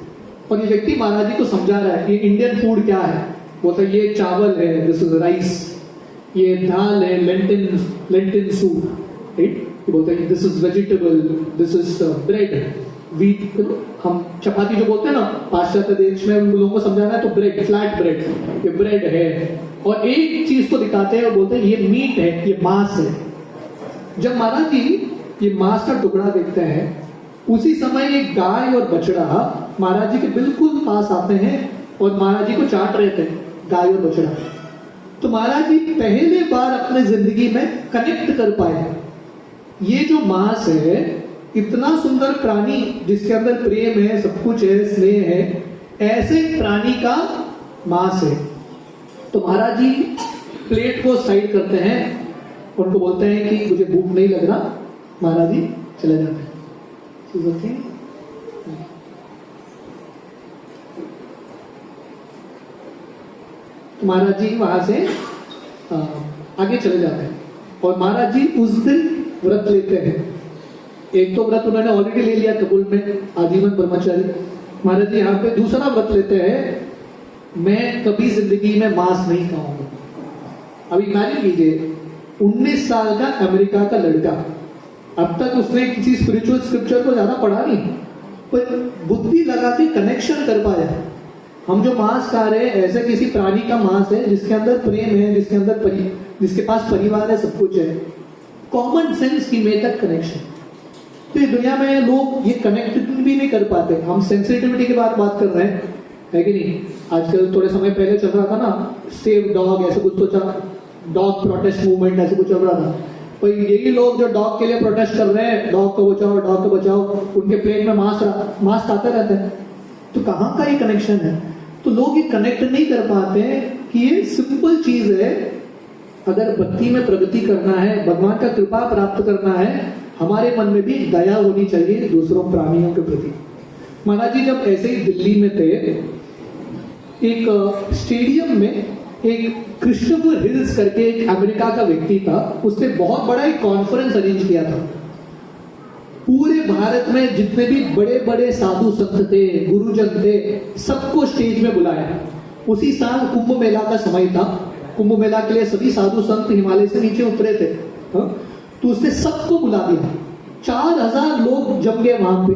और ये व्यक्ति महाराज जी को समझा रहा है कि इंडियन फूड क्या है। बोलता है ये चावल है, दिस इज राइस, ये दाल है, लेंटिन सूप, राइट। बोलता है this is vegetable, this is bread, wheat. हम चपाती जो बोलते हैं ना पाश्चात्य देश में, उन लोगों को समझाना है तो ब्रेड, फ्लैट ब्रेड, ये ब्रेड है। और एक चीज को दिखाते हैं और बोलते हैं ये मीट है, ये मांस है। जब महाराज जी ये मांस का टुकड़ा देखते हैं, उसी समय एक गाय और बछड़ा महाराज जी के बिल्कुल पास आते हैं और महाराज जी को चाट रहे थे, गाय और बछड़ा। तो महाराज जी पहले बार अपने जिंदगी में कनेक्ट कर पाए, ये जो मांस है, इतना सुंदर प्राणी जिसके अंदर प्रेम है, सब कुछ है, स्नेह है, ऐसे प्राणी का मांस है। तो महाराज जी प्लेट को साइड करते हैं, उनको बोलते हैं कि मुझे भूख नहीं लग रहा। महाराज जी चले जाते हैं। तो महाराज जी वहां से आगे चले जाते हैं और महाराज जी उस दिन व्रत लेते हैं। एक तो व्रत उन्होंने ऑलरेडी ले लिया कबूल में, आजीवन ब्रह्मचारी। महाराज जी यहाँ पे दूसरा व्रत लेते हैं, मैं कभी जिंदगी में मांस नहीं खाऊंगा। अभी इमेजिन कीजिए, 19 साल का अमेरिका का लड़का, अब तक उसने किसी स्पिरिचुअल स्क्रिप्चर को ज्यादा पढ़ा नहीं, पर बुद्धि लगा के कनेक्शन कर पाया। हम जो मांस खा रहे हैं ऐसे किसी प्राणी का मांस है जिसके अंदर प्रेम है, जिसके पास परिवार है, सब कुछ है। कॉमन सेंस की मेड दैट कनेक्शन। तो ये दुनिया में लोग ये कनेक्ट भी नहीं कर पाते। हम सेंसिटिविटी के बारे बात कर रहे हैं, है कि नहीं। आजकल थोड़े समय पहले चल रहा था ना सेव डॉग, ऐसे कुछ तो चला, डॉग प्रोटेस्ट मूवमेंट ऐसे कुछ चल रहा था। पर यही लोग जो डॉग के लिए प्रोटेस्ट कर रहे हैं, डॉग को बचाओ, डॉग को बचाओ, उनके प्लेट में मांस खाते रहते हैं। तो कहाँ का ये कनेक्शन है? तो लोग ये कनेक्ट नहीं कर पाते कि ये सिंपल चीज है। अगर भक्ति में प्रगति करना है, भगवान का कृपा प्राप्त करना है, हमारे मन में भी दया होनी चाहिए दूसरों प्राणियों के प्रति। महाराज जी जब ऐसे ही दिल्ली में थे, एक स्टेडियम में एक कृष्णपुर हिल्स करके एक अमेरिका का व्यक्ति था, उसने बहुत बड़ा एक कॉन्फ्रेंस अरेंज किया था। पूरे भारत में जितने भी बड़े बड़े साधु संत थे, गुरुजन थे, सबको स्टेज में बुलाया। उसी साल कुंभ मेला का समय था। कुंभ मेला के लिए सभी साधु संत हिमालय से नीचे उतरे थे। तो उसने सबको बुला दिया। 4000 लोग जम गए वहां पे,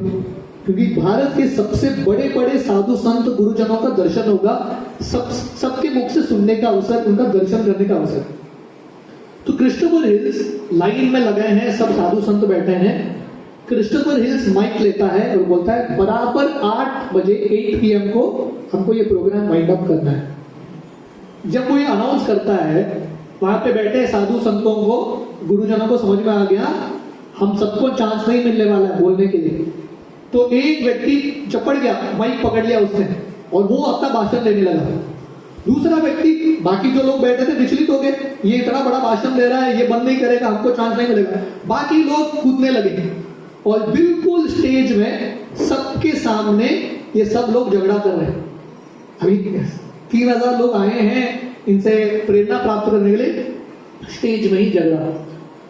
क्योंकि भारत के सबसे बड़े बड़े साधु संत गुरुजनों का दर्शन होगा, सबके मुख से सुनने का अवसर, उनका दर्शन करने का अवसर। तो कृष्णपुर हिल्स लाइन में लगे हैं, सब साधु संत बैठे हैं। कृष्णपुर हिल्स माइक लेता है और बोलता है बराबर 8 बजे 8 PM को हमको ये प्रोग्राम वाइंड अप करना है। जब वो ये अनाउंस करता है, वहां पे बैठे साधु संतों को, गुरुजनों को समझ में आ गया हम सबको चांस नहीं मिलने वाला है बोलने के लिए। तो एक व्यक्ति चपड़ गया, माइक पकड़ लिया उसने और वो अपना भाषण देने लगा। दूसरा व्यक्ति, बाकी जो लोग बैठे थे विचलित हो गए, ये इतना बड़ा भाषण दे रहा है, ये बंद नहीं करेगा, हमको चांस नहीं मिलेगा। बाकी लोग कूदने लगे और बिल्कुल स्टेज में सबके सामने ये सब लोग झगड़ा कर रहे हैं। अभी 3000 लोग आए हैं इनसे प्रेरणा प्राप्त करने के लिए, स्टेज में ही झगड़ा।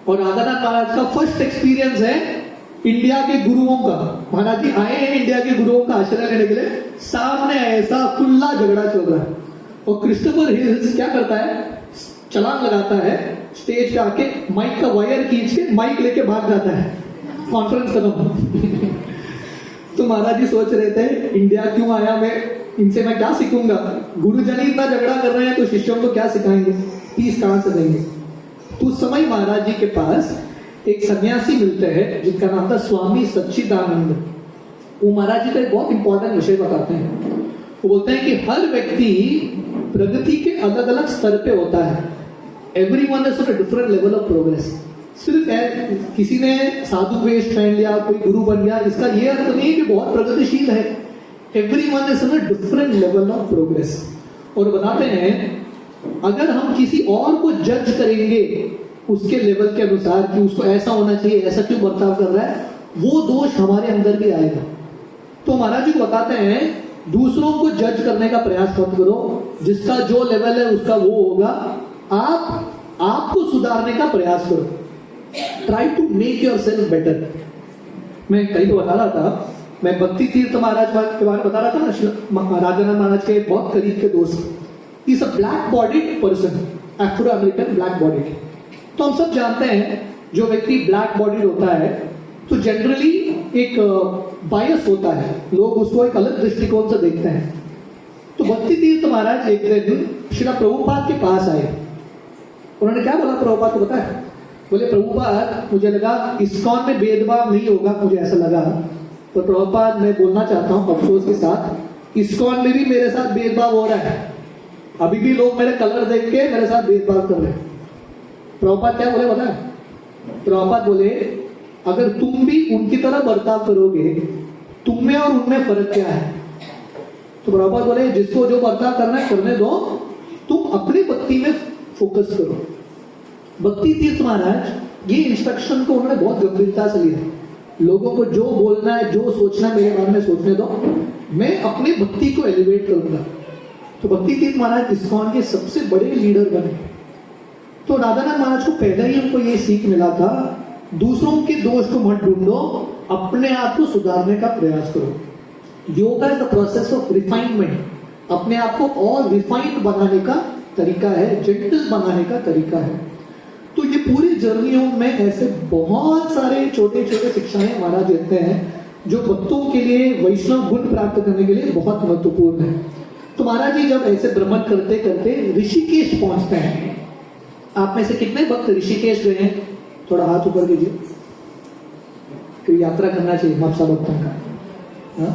और राधानाथ महाराज का फर्स्ट एक्सपीरियंस है इंडिया के गुरुओं का। महाराज जी आए हैं इंडिया के गुरुओं का आश्रय लेने के लिए, सामने ऐसा खुला झगड़ा चल रहा है। और क्रिस्टोफर हिल्स क्या करता है, छलांग लगाता है, स्टेज पे आके माइक का वायर खींच के माइक लेके भाग जाता है, कॉन्फ्रेंस खत्म। तो महाराज जी सोच रहे थे इंडिया क्यों आया मैं, इनसे मैं क्या सीखूंगा, गुरुजन ही इतना झगड़ा कर रहे हैं तो शिष्यों को क्या सिखाएंगे, पीस कहां से देंगे। तो उस समय महाराज जी के पास एक सन्यासी मिलते हैं जिनका नाम था स्वामी सच्चिदानंद। वो महाराज जी का एक बहुत इंपॉर्टेंट विषय बताते हैं। वो बोलते हैं कि हर व्यक्ति प्रगति के अलग अलग स्तर पे होता है, everyone is on a different level of progress. सिर्फ किसी ने साधु वेश पहन लिया, कोई गुरु बन गया, इसका ये अर्थ नहीं कि बहुत प्रगतिशील है। Everyone is on a different level of progress. और बताते हैं अगर हम किसी और को जज करेंगे उसके लेवल के अनुसार कि उसको ऐसा होना चाहिए, ऐसा क्यों बर्ताव कर रहा है, वो दोष हमारे अंदर भी आएगा। तो महाराज जी बताते हैं दूसरों को जज करने का प्रयास मत करो, जिसका जो लेवल है उसका वो होगा, आप आपको सुधारने का प्रयास करो, try to make yourself better. मैं कहीं तो बता रहा था, मैं भक्ति तीर्थ महाराज के बारे में बता रहा था ना, राजानंद महाराज के बहुत करीब के दोस्त, is a black bodied person, Afro American black bodied. तो हम सब जानते हैं जो व्यक्ति ब्लैक बॉडीड होता है तो जनरली एक बायस होता है, लोग उसको एक अलग दृष्टिकोण से देखते हैं। तो भक्ति तीर्थ महाराज एक दिन श्री प्रभुपाद के पास आए। उन्होंने क्या बोला प्रभुपाद को पता है? बोले प्रभुपाद मुझे लगा इस्कॉन में भेदभाव नहीं होगा, मुझे ऐसा लगा, तो प्रभुपाद मैं बोलना चाहता हूँ अफसोस के साथ, इस्कॉन में भी मेरे साथ भेदभाव हो रहा है, अभी भी लोग मेरे कलर देख के मेरे साथ भेदभाव कर रहे हैं। प्रभुपाद क्या बोले पता है? प्रभुपाद बोले अगर तुम भी उनकी तरह बर्ताव करोगे, तुम में और उनमें फर्क क्या है? तो प्रभुपाद बोले जिसको जो बर्ताव करना है करने दो, तुम अपनी भक्ति में फोकस करो। भक्ति तीर्थ महाराज ये इंस्ट्रक्शन को उन्होंने बहुत गंभीरता से लिया, लोगों को जो बोलना है जो सोचना है मेरे बारे में सोचने दो, मैं अपनी भक्ति को एलिवेट करूंगा। तो भक्ति तीर्थ महाराज इस्कॉन के सबसे बड़े लीडर बने। तो राधानाथ महाराज को पहले ही उनको ये सीख मिला था, दूसरों के दोष को मत ढूंढो, अपने आप को सुधारने का प्रयास करो। Yoga is the process of refinement, अपने आप को और रिफाइंड बनाने का तरीका है, जेंटल बनाने का तरीका है। तो ये पूरी जर्नियों में ऐसे बहुत सारे छोटे छोटे शिक्षाएं महाराज देते हैं जो भक्तों के लिए वैष्णव गुण प्राप्त करने के लिए बहुत महत्वपूर्ण है। तो महाराज जी जब ऐसे भ्रमण करते करते ऋषिकेश पहुंचते हैं। आप में से कितने भक्त ऋषिकेश गए हैं? थोड़ा हाथ ऊपर कीजिए। कि यात्रा करना चाहिए मप्सा भक्तों का।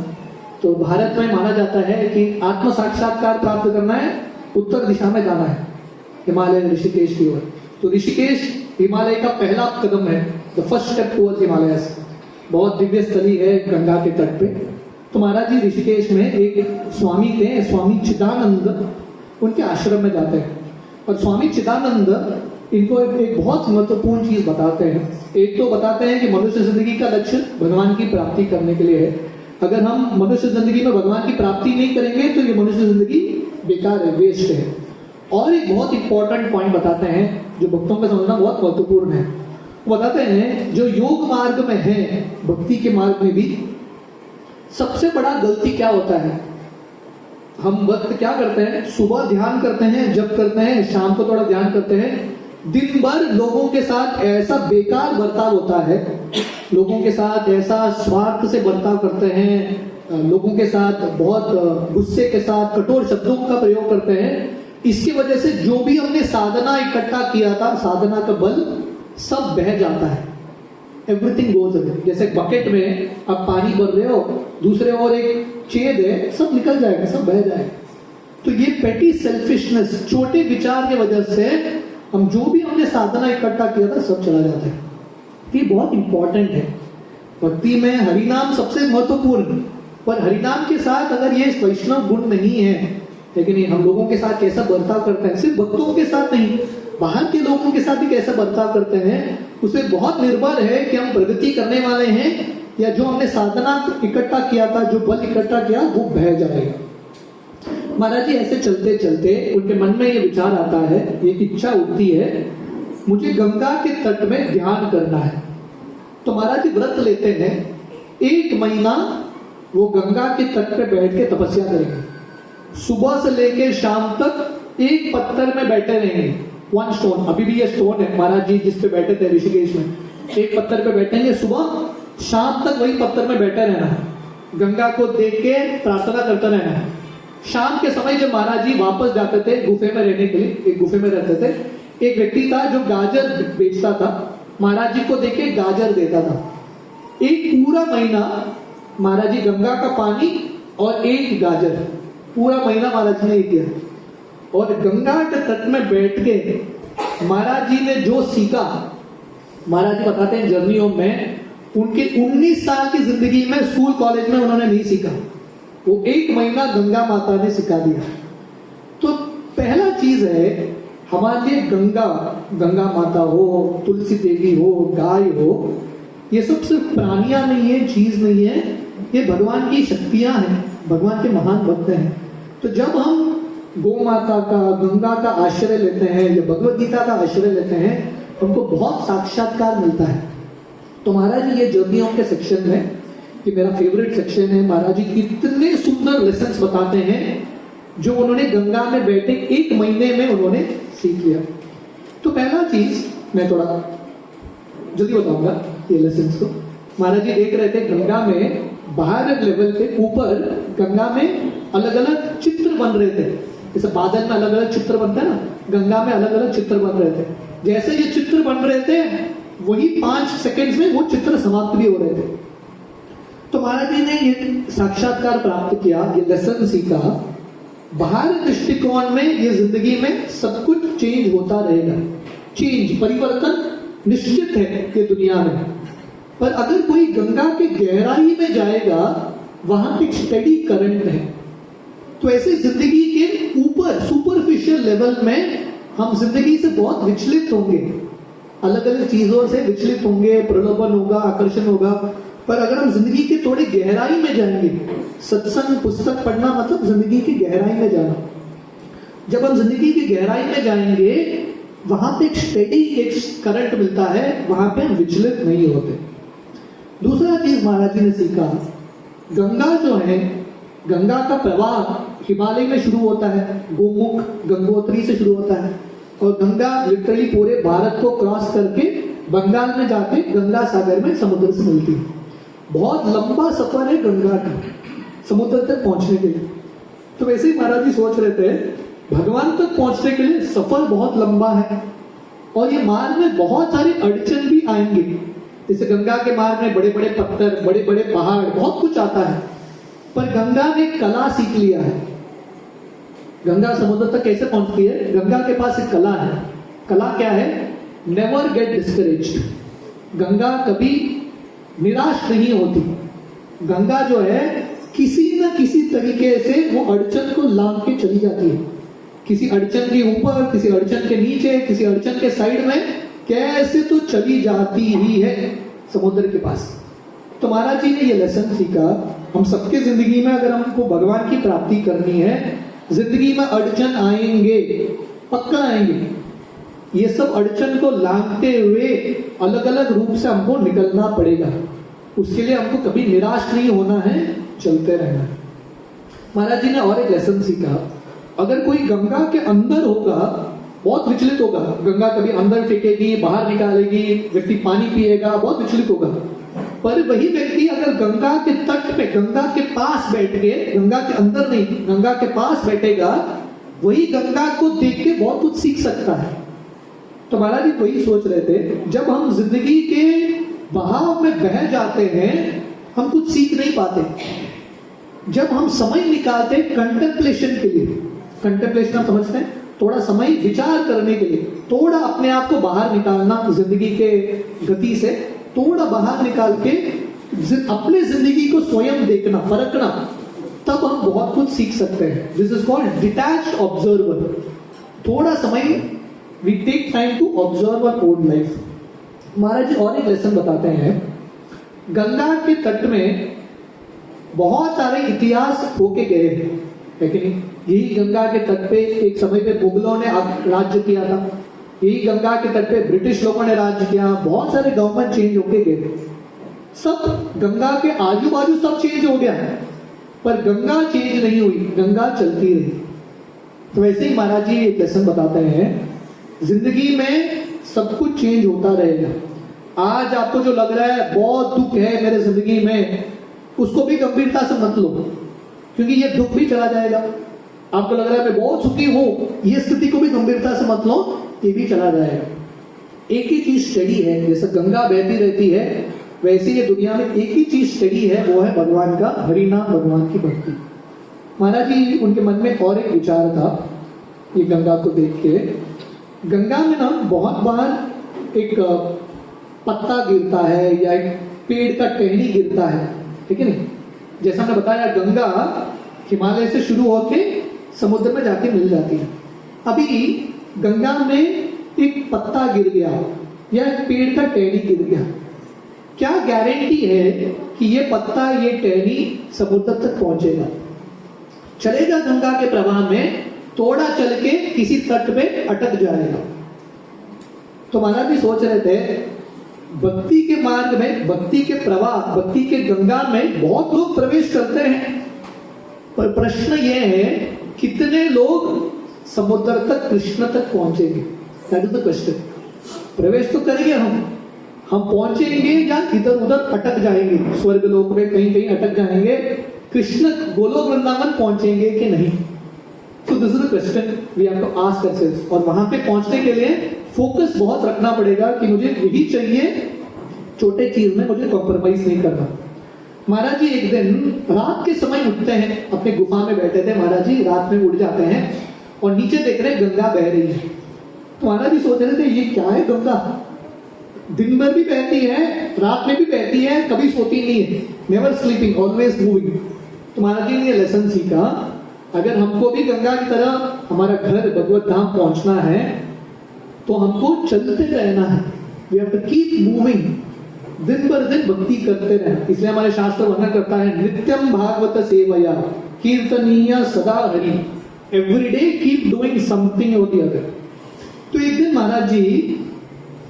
तो भारत में माना जाता है कि आत्म साक्षात्कार प्राप्त करना है, उत्तर दिशा में जाना है, हिमालय ऋषिकेश की ओर। तो ऋषिकेश हिमालय का पहला कदम है, the first step towards Himalayas. बहुत दिव्य स्थली है गंगा के तट पे। तो महाराज जी ऋषिकेश में एक स्वामी थे, स्वामी चिदानंद, उनके आश्रम में जाते हैं। और स्वामी चिदानंद इनको एक बहुत महत्वपूर्ण चीज बताते हैं। एक तो बताते हैं कि मनुष्य जिंदगी का लक्ष्य भगवान की प्राप्ति करने के लिए है। अगर हम मनुष्य जिंदगी में भगवान की प्राप्ति नहीं करेंगे तो ये मनुष्य जिंदगी बेकार है, वेस्ट है। और एक बहुत इंपॉर्टेंट पॉइंट बताते हैं जो भक्तों का समझना बहुत महत्वपूर्ण है। वो बताते हैं जो योग मार्ग में है, भक्ति के मार्ग में भी सबसे बड़ा गलती क्या होता है? हम भक्त क्या करते हैं? सुबह ध्यान करते हैं, जप करते हैं, शाम को थोड़ा ध्यान करते हैं, दिन भर लोगों के साथ ऐसा बेकार बर्ताव होता है, लोगों के साथ ऐसा स्वार्थ से बर्ताव करते हैं, लोगों के साथ बहुत गुस्से के साथ कठोर शब्दों का प्रयोग करते हैं। इसकी वजह से जो भी हमने साधना इकट्ठा किया था, साधना का बल सब बह जाता है। Everything goes away. जैसे बकेट में आप पानी भर रहे हो, दूसरे ओर एक छेद है, सब निकल जाएगा, सब बह जाएगा। तो ये पेटी सेल्फिशनेस, छोटे विचार की वजह से हम जो भी हमने साधना इकट्ठा किया था सब चला जाता है। ये बहुत इंपॉर्टेंट है। भक्ति में हरिनाम सबसे महत्वपूर्ण, पर हरिनाम के साथ अगर ये वैष्णव गुण नहीं है, लेकिन हम लोगों के साथ कैसा बर्ताव करते हैं, सिर्फ भक्तों के साथ नहीं, बाहर के लोगों के साथ भी कैसा बर्ताव करते हैं, उससे बहुत निर्भर है कि हम प्रगति करने वाले हैं या जो हमने साधना इकट्ठा किया था, जो बल इकट्ठा किया, वो बह जाएगा। महाराज जी ऐसे चलते चलते उनके मन में ये विचार आता है, ये इच्छा उठती है, मुझे गंगा के तट में ध्यान करना है। तो महाराज जी व्रत लेते हैं, 1 महीना वो गंगा के तट पे बैठ के तपस्या करेंगे। सुबह से लेकर शाम तक एक पत्थर में बैठे रहेंगे, वन स्टोन। अभी भी ये स्टोन है महाराज जी जिस पे बैठे थे ऋषिकेश में, एक पत्थर पे बैठेंगे, सुबह शाम तक वही पत्थर में बैठे रहना है, गंगा को देख के प्रार्थना करते रहना है। शाम के समय जब महाराज जी वापस जाते थे गुफे में रहने के लिए, एक गुफे में रहते थे, एक व्यक्ति था जो गाजर बेचता था, महाराज जी को देख के गाजर देता था। एक पूरा महीना महाराज जी गंगा का पानी और एक गाजर, पूरा महीना महाराज जी ने किया। और गंगा के तट में बैठ के महाराज जी ने जो सीखा, महाराज जी बताते हैं जर्नियों में उनके 19 साल की जिंदगी में स्कूल कॉलेज में उन्होंने नहीं सीखा, वो एक महीना गंगा माता ने सिखा दिया। तो पहला चीज है हमारे लिए गंगा, गंगा माता हो, तुलसी देवी हो, गाय हो, ये सब सिर्फ प्राणियां नहीं है, चीज नहीं है, ये भगवान की शक्तियां हैं, भगवान के महान भक्त हैं। तो जब हम गौ माता का, गंगा का आश्रय लेते हैं या भगवत गीता का आश्रय लेते हैं, हमको बहुत साक्षात्कार मिलता है। तो महाराज जी ये जर्नियों के सेक्शन में, ये मेरा फेवरेट सेक्शन है, महाराज जी कितने सुंदर लेसन्स बताते हैं जो उन्होंने गंगा में बैठे एक महीने में उन्होंने सीख लिया। तो पहला चीज मैं थोड़ा जल्दी बताऊंगा ये लेसन्स को। महाराज जी देख रहे थे गंगा में बाहर लेवल पे ऊपर गंगा में अलग अलग चित्र बन रहे थे, जैसे बादल में अलग अलग चित्र बनता है ना, गंगा में अलग अलग चित्र बन रहे थे। जैसे ये चित्र बन रहे थे वही 5 सेकंड्स में वो चित्र समाप्त भी हो रहे थे। तो महाराज जी ने ये साक्षात्कार प्राप्त किया, ये लेसन सीखा। बाहर दृष्टिकोण में ये जिंदगी में सब कुछ चेंज होता रहेगा, चेंज परिवर्तन निश्चित है ये दुनिया में। पर अगर कोई गंगा के गहराई में जाएगा वहां पे स्टेडी करंट है। तो ऐसे जिंदगी के ऊपर सुपरफिशियल लेवल में हम जिंदगी से बहुत विचलित होंगे, अलग अलग चीजों से विचलित होंगे, प्रलोभन होगा, आकर्षण होगा। पर अगर हम जिंदगी के थोड़ी गहराई में जाएंगे, सत्संग पुस्तक पढ़ना मतलब जिंदगी की गहराई में जाना। जब हम जिंदगी की गहराई में जाएंगे वहां पे एक स्टेडी एक करंट मिलता है, वहां पे हम विचलित नहीं होते। दूसरा चीज महाराज जी ने सीखा, गंगा जो है, गंगा का प्रवाह हिमालय में शुरू होता है, गोमुख गंगोत्री से शुरू होता है, और गंगा लिटरली पूरे भारत को क्रॉस करके बंगाल में जाके गंगा सागर में समुद्र से मिलती है। बहुत लंबा सफर है गंगा का समुद्र तक पहुंचने के लिए। तो वैसे ही महाराज जी सोच रहे थे भगवान तक पहुंचने के लिए सफर बहुत लंबा है और ये मार्ग में बहुत सारी अड़चन भी आएंगे। जैसे गंगा के मार्ग में बड़े बड़े पत्थर, बड़े बड़े पहाड़, बहुत कुछ आता है। पर गंगा ने कला सीख लिया है। गंगा समुद्र तक कैसे पहुंचती है? गंगा के पास एक कला है। कला क्या है? Never get discouraged. गंगा कभी निराश नहीं होती। गंगा जो है किसी न किसी तरीके से वो अड़चन को लांघ के चली जाती है। किसी अड़चन के ऊपर, किसी अड़चन के नीचे, किसी अड़चन के साइड में कैसे तो चली जाती ही है समुद्र के पास। तो महाराज जी ने ये लेसन सीखा, हम सबके जिंदगी में अगर हमको भगवान की प्राप्ति करनी है, जिंदगी में अड़चन आएंगे, पक्का आएंगे। ये सब अड़चन को लांघते हुए अलग अलग रूप से हमको निकलना पड़ेगा। उसके लिए हमको कभी निराश नहीं होना है, चलते रहना है। महाराज जी ने और एक लेसन सीखा, अगर कोई गंगा के अंदर होगा बहुत विचलित होगा। गंगा कभी अंदर फेंकेगी, बाहर निकालेगी, व्यक्ति पानी पिएगा, बहुत विचलित होगा। पर वही व्यक्ति अगर गंगा के तट पे, गंगा के पास बैठ के, गंगा के अंदर नहीं, गंगा के पास बैठेगा, वही गंगा को देख के बहुत कुछ सीख सकता है। तो महाराज जी वही सोच रहे थे, जब हम जिंदगी के बहाव में बह जाते हैं हम कुछ सीख नहीं पाते। जब हम समय निकालते कंटेम्पलेशन के लिए, कंटेम्पलेशन आप समझते हैं, थोड़ा समय विचार करने के लिए, थोड़ा अपने आप को बाहर निकालना, जिंदगी के गति से थोड़ा बाहर निकाल के अपने जिंदगी को स्वयं देखना, परखना, तब हम बहुत कुछ सीख सकते हैं। This is called detached observer. थोड़ा समय we take time to observe our own life. Maharaj ji और एक लेसन बताते हैं, गंगा के तट में बहुत सारे इतिहास होके गए हैं, लेकिन यही गंगा के तट पे एक समय पे मुगलों ने राज्य किया था, यही गंगा के तट पे ब्रिटिश लोगों ने राज्य किया, बहुत सारे गवर्नमेंट चेंज होके गए। सब गंगा के आजू बाजू सब चेंज हो गया है, पर गंगा चेंज नहीं हुई, गंगा चलती रही। तो वैसे ही महाराज जी एक लेसन बताते हैं, जिंदगी में सब कुछ चेंज होता रहेगा। आज आपको जो लग रहा है बहुत दुख है मेरे जिंदगी में, उसको भी गंभीरता से मत लो, क्योंकि ये दुख भी चला जाएगा। आपको लग रहा है मैं बहुत सुखी हूं, ये स्थिति को भी गंभीरता से मत लो, ये भी चला जाएगा। एक ही चीज स्टडी है, जैसे गंगा बहती रहती है वैसे ये दुनिया में एक ही चीज स्टडी है, वो है भगवान का हरिनाम, भगवान की भक्ति। महाराज जी उनके मन में और एक विचार था, ये गंगा को देख के, गंगा में ना बहुत बार एक पत्ता गिरता है या एक पेड़ का टहनी गिरता है, ठीक है नहीं? जैसा हमने बताया गंगा हिमालय से शुरू होके समुद्र में जाके मिल जाती है। अभी गंगा में एक पत्ता गिर गया या एक पेड़ का टहनी गिर गया, क्या गारंटी है कि ये पत्ता, ये टहनी समुद्र तक पहुंचेगा? चलेगा गंगा के प्रवाह में, थोड़ा चल के किसी तट पे अटक जाएगा। तो महाराज भी सोच रहे थे, भक्ति के मार्ग में, भक्ति के प्रवाह, भक्ति के गंगा में बहुत लोग प्रवेश करते हैं, पर प्रश्न यह है कितने लोग समुद्र तक, कृष्ण तक पहुंचेंगे? That is the question. प्रवेश तो करेंगे हम पहुंचेंगे या इधर उधर अटक जाएंगे, स्वर्ग लोक में कहीं कहीं अटक जाएंगे, कृष्ण गोलोक वृंदावन पहुंचेंगे कि नहीं? So this is the question we have to ask ourselves। और वहां पे पहुंचने के लिए फोकस बहुत रखना पड़ेगा कि मुझे यही चाहिए, छोटे चीज में मुझे कॉम्प्रोमाइज नहीं करना। महाराज जी एक दिन रात के समय उठते हैं, अपने गुफा में बैठे थे महाराज जी, रात में उठ जाते हैं और नीचे देख रहे हैं गंगा बह रही है। तो महाराज जी सोच रहे थे ये क्या है, गंगा दिन भर भी बहती है, रात में भी बहती है, कभी सोती नहीं है, नेवर स्लीपिंग, ऑलवेज मूविंग। तो महाराज जी ने ये लेसन सीखा, अगर हमको भी गंगा की तरह हमारा घर भगवत धाम पहुंचना है तो हमको चलते रहना है। We have to keep moving, दिन भर दिन भक्ति करते रहना। इसलिए हमारे शास्त्र वर्णन करता है, नित्यम भागवत सेवया कीर्तनीय सदा Hari, every day keep doing something और द अदर। तो एक दिन महाराज जी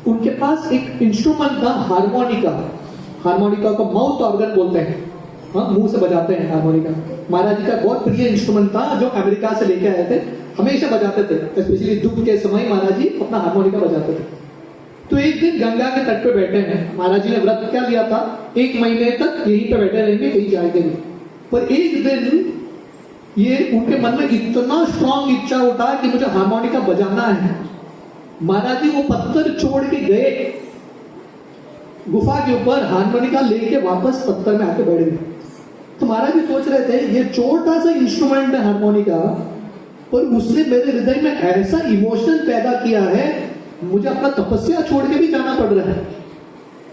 उनके पास एक इंस्ट्रूमेंट था, हारमोनिका। हारमोनिका को माउथ ऑर्गन बोलते हैं, हाँ, मुंह से बजाते हैं हारमोनिका। महाराज जी का बहुत प्रिय इंस्ट्रूमेंट था जो अमेरिका से लेके आए थे, हमेशा बजाते थे, स्पेशली दुख के समय महाराज जी अपना हारमोनिका बजाते थे। तो एक दिन गंगा के तट पे बैठे हैं, महाराज जी ने व्रत क्या लिया था, 1 महीने तक यहीं पे बैठे रहेंगे, कहीं जाएंगे नहीं। पर एक दिन ये उनके मन में इतना स्ट्रॉन्ग इच्छा उठा कि मुझे हारमोनिका बजाना है। महाराज जी वो पत्थर छोड़ के गए गुफा के ऊपर, हारमोनिका लेके वापस पत्थर में आके बैठ गए। तो महाराज जी सोच रहे थे ये छोटा सा इंस्ट्रूमेंट है हारमोनिका, पर उसने मेरे हृदय में ऐसा इमोशन पैदा किया है, मुझे अपना तपस्या छोड़ के भी जाना पड़ रहा है।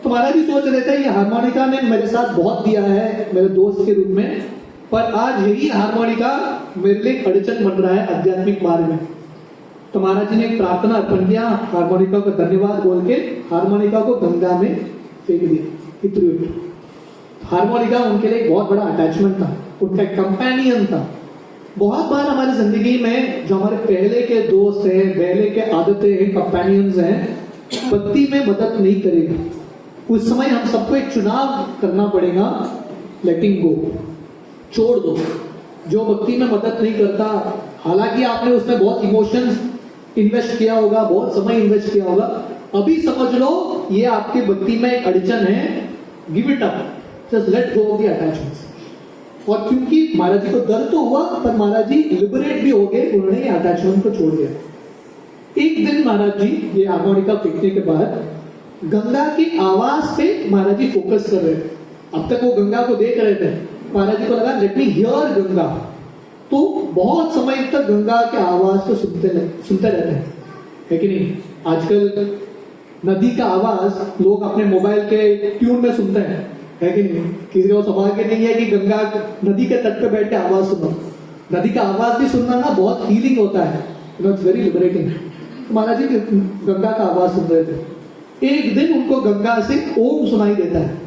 तो महाराज जी सोच रहे थे ये हारमोनिका ने मेरे साथ बहुत दिया है मेरे दोस्त के रूप में, पर आज यही हारमोनिका मेरे लिए अड़चन बन रहा है आध्यात्मिक मार्ग में। तो महाराज जी ने एक प्रार्थना अर्पण किया, हारमोनिका को धन्यवाद बोल के हारमोनिका को गंगा में फेंक दिया। हारमोनिका उनके लिए एक बहुत बड़ा अटैचमेंट था, उनका एक कंपेनियन था। बहुत बार हमारी जिंदगी में जो हमारे पहले के दोस्त हैं, पहले के आदतें हैं, कंपेनियंस हैं, भक्ति में मदद नहीं करेगा। उस समय हम सबको एक चुनाव करना पड़ेगा, लेटिंग गो, छोड़ दो। जो भक्ति में मदद नहीं करता, हालांकि आपने उसमें बहुत इमोशंस इन्वेस्ट किया होगा, बहुत समय इन्वेस्ट किया होगा, अभी समझ लो ये आपकी भक्ति में एक अड़चन है, give it up, just let go of the attachments. और क्योंकि महाराज जी को दर्द तो हुआ, पर महाराज जी लिबरेट भी हो गए, उन्होंने ये अटैचमेंट को छोड़ दिया। एक दिन महाराज जी ये हारमोनिका फेंकने के बाद गंगा की आवाज पे महाराज जी फोकस कर रहे थे। अब तक वो गंगा को देख रहे थे, महाराज जी को लगा लेट मी हियर गंगा। तो बहुत समय तक गंगा के आवाज को सुनते रहते हैं, है कि नहीं? आजकल नदी का आवाज लोग अपने मोबाइल के ट्यून में सुनते हैं, है कि नहीं? किसी को सौभाग्य नहीं है कि गंगा नदी के तट पे बैठ के आवाज सुनो। नदी का आवाज भी सुनना ना बहुत हीलिंग होता है, इट्स वेरी लिबरेटिंग। तो महाराज जी गंगा का आवाज सुन रहे थे। एक दिन उनको गंगा से ओम सुनाई देता है,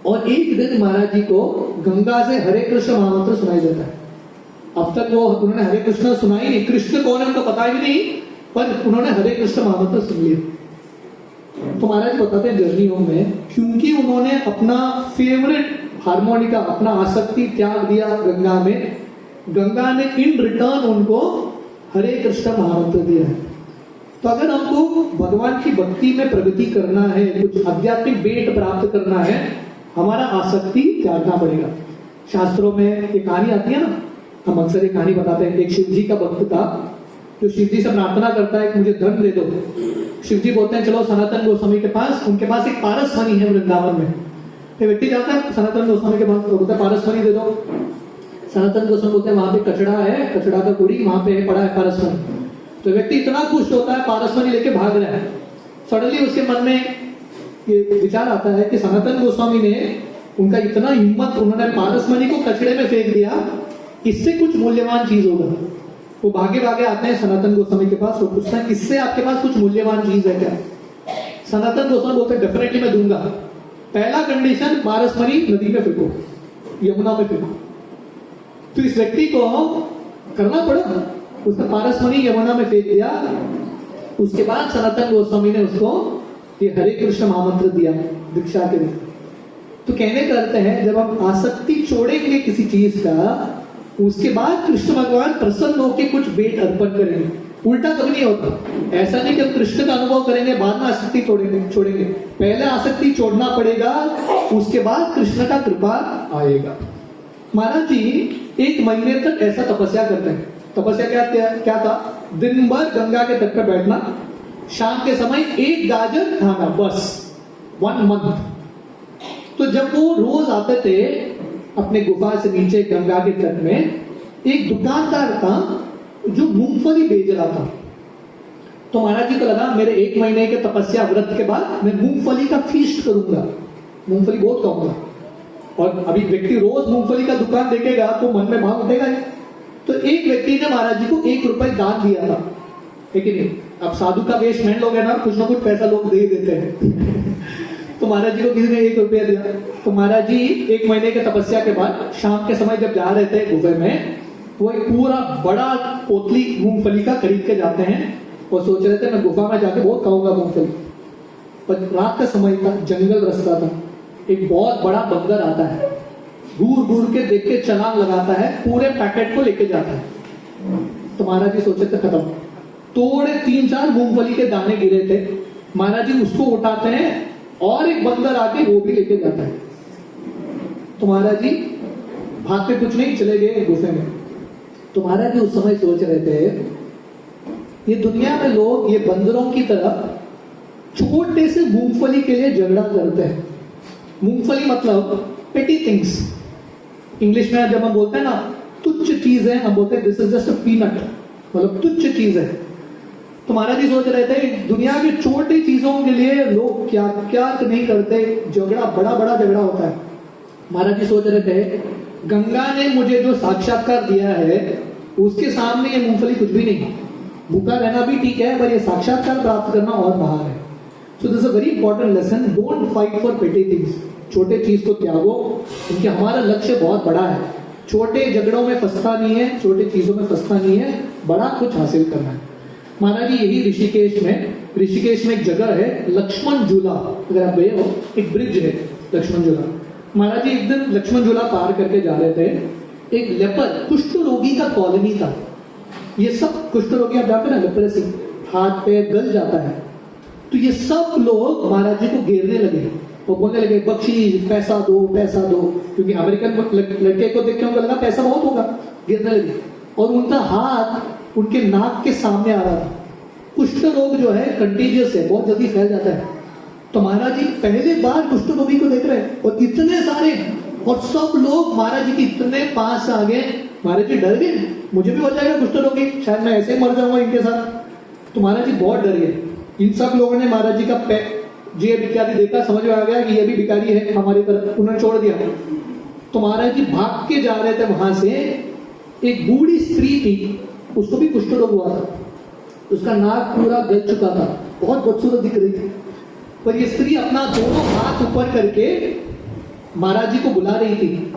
और एक दिन महाराज जी को गंगा से हरे कृष्ण महामंत्र सुनाई देता है। अब तक वो उन्होंने हरे कृष्ण सुनाई नहीं, कृष्ण कौन है उनको पता भी नहीं, पर उन्होंने हरे कृष्ण महामंत्र सुन लिया। तो महाराज बताते हैं जर्नी होम में, क्योंकि उन्होंने अपना फेवरेट हार्मोनिका, अपना आसक्ति त्याग दिया गंगा में, गंगा ने इन रिटर्न उनको हरे कृष्ण महामंत्र दिया है। तो अगर हमको भगवान की भक्ति में प्रगति करना है, कुछ आध्यात्मिक बेट प्राप्त करना है, हमारा आसक्ति त्यागना पड़ेगा। शास्त्रों में एक कहानी आती है ना, हम अक्सर एक कहानी बताते हैं। एक शिव जी का भक्त था जो शिव जी से प्रार्थना करता है कि मुझे धन दे दो। शिव जी बोलते हैं चलो सनातन गोस्वामी के पास, उनके पास एक पारस मणि है वृंदावन में। तो व्यक्ति जाता है सनातन गोस्वामी के पास, बोलता है पारस मणि दे दो। सनातन गोस्वामी बोलते हैं वहां पे कचड़ा है, कचड़ा का कुड़ी वहां पे पड़ा है पारस मणि। तो व्यक्ति इतना खुश होता है, पारस मणि लेके भाग रहा है। सडनली उसके मन में ये विचार आता है कि सनातन गोस्वामी ने, उनका इतना हिम्मत, उन्होंने पारस मणि को कचड़े में फेंक दिया, इससे कुछ मूल्यवान चीज होगा। वो भागे भागे आते हैं सनातन गोस्वामी के पास, वो पूछते हैं इससे आपके पास कुछ मूल्यवान चीज है क्या? सनातन गोस्वामी बोलते हैं डेफिनेटली मैं दूंगा। पहला कंडीशन, पारस मणि नदी में फेंको, यमुना में फेंको। तो इस व्यक्ति को करना पड़ा, उसने पारस मणि यमुना में फेंक दिया। उसके बाद सनातन गोस्वामी ने उसको ये हरे कृष्ण महामंत्र दिया दीक्षा के लिए। तो कहने का अर्थ है जब हम आसक्ति छोड़ेंगे किसी चीज का, उसके बाद कृष्ण भगवान प्रसन्न होकर कुछ भेंट अर्पण करेंगे। उल्टा कभी नहीं होता। ऐसा नहीं कि हम कृष्ण का अनुभव करेंगे बाद में आसक्ति छोड़ेंगे। पहले आसक्ति छोड़ना पड़ेगा, उसके बाद कृष्ण का कृपा आएगा। महाराज जी 1 महीने तक ऐसा तपस्या करते हैं। तपस्या क्या था? दिन भर गंगा के तट पर बैठना, शाम के समय 1 गाजर खाना, बस 1 मंथ। तो जब वो रोज आते थे अपने गुफा से नीचे गंगा के तट में, एक दुकानदार था जो मूंगफली बेच रहा था। तो महाराज जी को लगा मेरे 1 महीने के तपस्या व्रत के बाद मैं मूंगफली का फीस्ट करूंगा, मूंगफली बहुत खाऊंगा। और अभी व्यक्ति रोज मूंगफली का दुकान देखेगा तो मन में भाव उठेगा। तो एक व्यक्ति ने महाराज जी को 1 रुपए दान दिया था। लेकिन अब साधु का वेश में लोग है ना कुछ पैसा लोग दे ही देते हैं। तो महाराज जी को किसी ने 1 रुपया दिया। तो महाराज जी 1 महीने के तपस्या के बाद शाम के समय जब जा रहे थे गुफे में, वो एक पूरा बड़ा पोतली मूंगफली का खरीद के जाते हैं और सोच रहे थे मैं गुफा में जाके बहुत खाऊंगा मूंगफली। पर रात का समय था, जंगल रास्ता था, एक बहुत बड़ा बंदर आता है, दूर दूर के देख के छलांग लगाता है, पूरे पैकेट को लेके जाता है। तो महाराज जी सोचे थे खत्म। थोड़े 3-4 मूंगफली के दाने गिरे थे, महाराज जी उसको उठाते हैं और एक बंदर आके वो भी लेके जाता है। तो महाराज जी भागते कुछ नहीं, चले गए गुफे में। तो महाराज जी उस समय सोच रहे थे ये दुनिया में लोग ये बंदरों की तरह छोटे से मूंगफली के लिए झगड़ा करते हैं। मूंगफली मतलब पेटी थिंग्स। इंग्लिश में जब हम बोलते हैं ना तुच्छ चीज है, हम बोलते हैं this is just a peanut, मतलब तुच्छ चीज है। तो महाराज जी सोच रहे थे दुनिया की छोटी चीजों के लिए लोग क्या क्या नहीं करते, झगड़ा बड़ा झगड़ा होता है। महाराज जी सोच रहे थे गंगा ने मुझे जो साक्षात्कार दिया है उसके सामने ये मूंगफली कुछ भी नहीं। भूखा रहना भी ठीक है, पर ये साक्षात्कार प्राप्त करना और महान है। So this is a very important lesson, don't fight for petty things. छोटे चीज को त्यागो, क्योंकि हमारा लक्ष्य बहुत बड़ा है। छोटे झगड़ों में फंसता नहीं है, छोटे चीजों में फंसता नहीं है, बड़ा कुछ हासिल करना है। महाराज जी यही ऋषिकेश में एक जगह है लक्ष्मण झूला, अगर आप गए हो, एक ब्रिज है लक्ष्मण झूला। महाराज जी एक दिन लक्ष्मण झूला पार करके जा रहे थे, एक लेपर कुष्ठ रोगी का कॉलोनी था। ये सब कुष्ठ रोगी आप जाते ना, लेप्रेसी, हाथ पे गल जाता है। तो ये सब लोग महाराज जी को घेरने लगे, वो बोलने लगे बख्शीश, पैसा दो, क्योंकि अमेरिकन लड़के को देख के उनको लगा पैसा बहुत होगा, गिरने लगे। और उनका हाथ उनके नाक के सामने आ रहा था। कुष्ठ रोग जो है कंटीजियस है, बहुत जल्दी फैल जाता है। तो महाराज जी पहले बार कुष्ठ रोगी को देख रहे हैं और इतने सारे, और सब लोग महाराज जी के इतने पास आ गए। महाराज जी डर गए, मुझे भी हो जाएगा कुष्ठ रोगी, शायद मैं ऐसे ही मर जाऊंगा इनके साथ। तो महाराज जी बहुत डर गए। इन सब लोगों ने महाराज जी का जेब इत्यादि देखा, समझ में आ गया कि ये भी भिखारी है हमारी तरफ, उन्होंने छोड़ दिया। तो महाराज जी भाग के जा रहे थे वहां से, एक बूढ़ी स्त्री थी, उसको भी कुष्ठ रोग हुआ था, उसका नाक पूरा गल चुका था, बहुत बदसूरत दिख रही थी। पर ये स्त्री अपना दोनों हाथ ऊपर करके महाराज जी को बुला रही थी,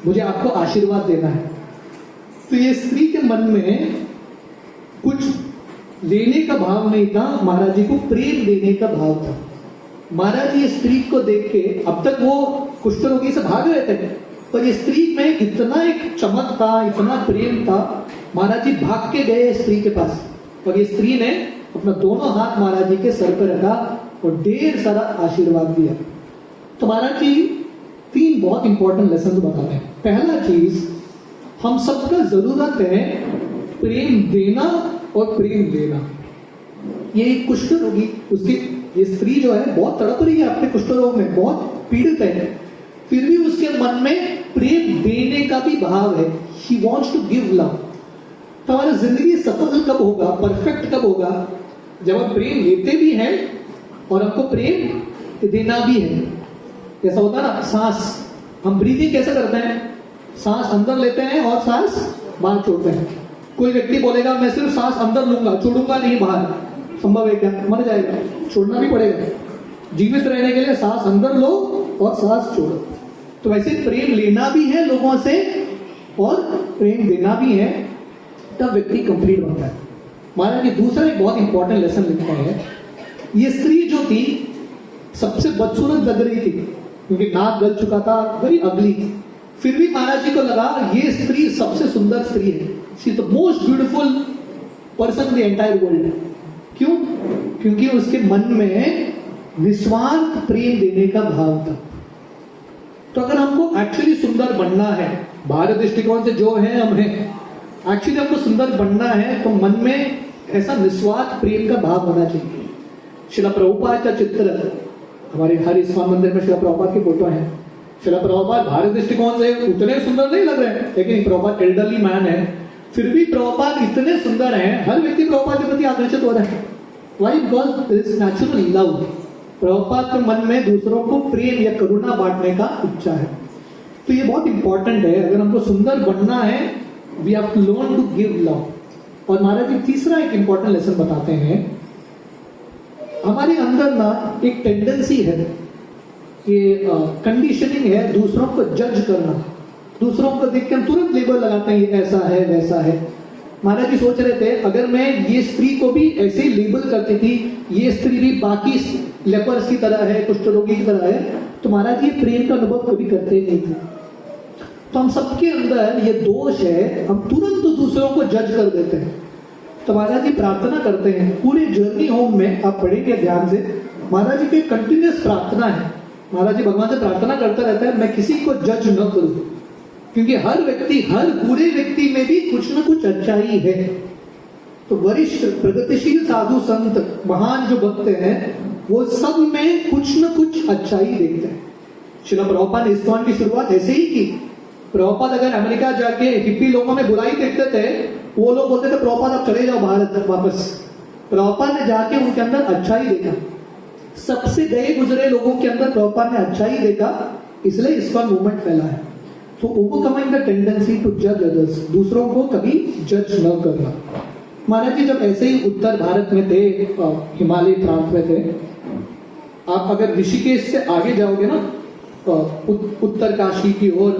मुझे आपको आशीर्वाद देना है। तो ये स्त्री के मन में कुछ लेने का भाव नहीं था, महाराज जी को प्रेम देने का भाव था। महाराज ये स्त्री को देख के, अब तक वो कुष्ठ रोगी से भाग रहे थे, पर ये स्त्री में इतना एक चमक था, इतना प्रेम था, महाराज जी भाग के गए स्त्री के पास, और ये स्त्री ने अपना दोनों हाथ महाराज जी के सर पर रखा और ढेर सारा आशीर्वाद दिया। तो महाराज जी 3 बहुत इंपॉर्टेंट लेसन बताते हैं। पहला चीज, हम सबका जरूरत है प्रेम देना और प्रेम लेना। ये कुष्ठ रोगी, उसकी ये स्त्री जो है बहुत तड़प रही है अपने कुष्ठ रोग में, बहुत पीड़ित है, फिर भी उसके मन में प्रेम देने का भी भाव है। She wants to give love। तो हमारी जिंदगी सफल कब होगा, परफेक्ट कब होगा, जब हम प्रेम लेते भी हैं और हमको प्रेम देना भी है। ऐसा होता है ना, सांस, हम ब्रीदिंग कैसे करते हैं, सांस अंदर लेते हैं और सांस बाहर छोड़ते हैं। कोई व्यक्ति बोलेगा मैं सिर्फ सांस अंदर लूंगा, छोड़ूंगा नहीं बाहर, संभव है क्या? मर जाएगा, छोड़ना भी पड़ेगा। जीवित रहने के लिए सांस अंदर लो और सांस छोड़ो। तो वैसे प्रेम लेना भी है लोगों से और प्रेम देना भी है, तब व्यक्ति कंप्लीट बनता है। महाराज जी दूसरा एक बहुत इंपॉर्टेंट लेसन लिखते हैं। ये स्त्री जो थी सबसे बदसूरत लग रही थी, क्योंकि नाक गल चुका था, वेरी अगली, फिर भी महाराज जी को लगा ये स्त्री सबसे सुंदर स्त्री है, she is the most beautiful person in the entire world. क्यों? क्योंकि उसके मन में निस्वार्थ प्रेम देने का भाव था। तो अगर हमको एक्चुअली सुंदर बनना है, भारत दृष्टिकोण से जो है हम हैं, एक्चुअली हमको सुंदर बनना है, तो मन में ऐसा निस्वार्थ प्रेम का भाव होना चाहिए। शिला प्रभुपाद का चित्र हमारे हर इस्कॉन मंदिर में शिला प्रभुपाद की फोटो है। शिला प्रभुपाद भारत दृष्टिकोण से उतने सुंदर नहीं लग रहे हैं, लेकिन प्रभुपाद एल्डरली मैन है, फिर भी प्रभुपाद इतने सुंदर हैं, हर व्यक्ति प्रभुपाद के प्रति आकर्षित हो रहा है। Why? Because there is natural love। Prabhupada के मन में दूसरों को प्रेम या करुणा बांटने का इच्छा है। तो ये बहुत इंपॉर्टेंट है, अगर हमको सुंदर बनना है, we have to learn to give love. और महाराज जी तीसरा एक इंपॉर्टेंट लेसन बताते हैं, हमारे अंदर ना एक टेंडेंसी है, ये कंडीशनिंग है दूसरों को जज करना, दूसरों को देख के हम तुरंत लेबल लगाते हैं, ये ऐसा है वैसा है। महाराज जी सोच रहे थे अगर मैं ये स्त्री को भी ऐसे ही लेबल करती थी, ये स्त्री भी बाकी लेपर्स की तरह है, कुष्ठ रोगी की तरह है, तो महाराज ये प्रेम का अनुभव कभी करते नहीं थे। तो हम सबके अंदर ये दोष है, हम तुरंत दूसरों को जज कर देते हैं। तो महाराज जी प्रार्थना करते हैं, पूरे जर्नी होम में आप पढ़ेंगे ध्यान से, महाराज जी की कंटिन्यूस प्रार्थना है। महाराज जी भगवान से प्रार्थना करता रहता है मैं किसी को जज न करूं, क्योंकि हर व्यक्ति, हर बुरे व्यक्ति में भी कुछ ना कुछ अच्छाई है। तो वरिष्ठ प्रगतिशील साधु संत, महान जो भक्त हैं, वो सब में कुछ ना कुछ अच्छाई देखते हैं। श्रील प्रभुपाद ने इस्कॉन की शुरुआत ऐसे ही की। प्रभुपाद अगर अमेरिका जाके हिप्पी लोगों में बुराई देखते थे, वो लोग बोलते थे प्रभुपाद आप चले जाओ भारत वापस। प्रभुपाद ने जाके उनके अंदर अच्छाई देखा, सबसे गए गुजरे लोगों के अंदर प्रभुपाद ने अच्छाई देखा, इसलिए इस्कॉन मूवमेंट फैला है। तो ओवरकमिंग द टेंडेंसी टू जज अदर्स, दूसरों को कभी जज न करना। महाराज जी जब ऐसे ही उत्तर भारत में थे, हिमालय प्रांत में थे, आप अगर ऋषिकेश से आगे जाओगे ना, उत्तर काशी की ओर,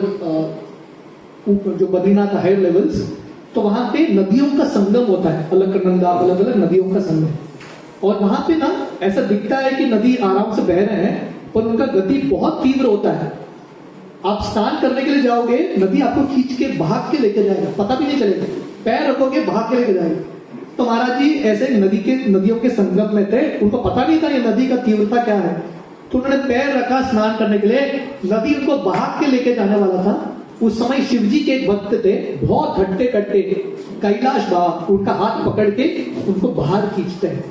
जो बद्रीनाथ हायर लेवल्स, तो वहां पे नदियों का संगम होता है, अलकनंदा, अलग अलग नदियों का संगम। और वहां पे ना ऐसा दिखता है कि नदी आराम से बह रहे हैं, पर उनका गति बहुत तीव्र होता है। आप स्नान करने के लिए जाओगे, नदी आपको खींच के भाग के लेके जाएगा, पता भी नहीं चलेगा, पैर रखोगे भाग के लेके जाएगा। तो महाराज जी ऐसे नदियों के संगम में थे, उनको पता नहीं था ये नदी का तीव्रता क्या है, तो उन्होंने पैर रखा स्नान करने के लिए, नदी उनको भाग के लेके जाने वाला था। उस समय शिवजी के एक भक्त थे, बहुत हट्टे कट्टे, कैलाश बाबा, उनका हाथ पकड़ के उनको बाहर खींचते हैं।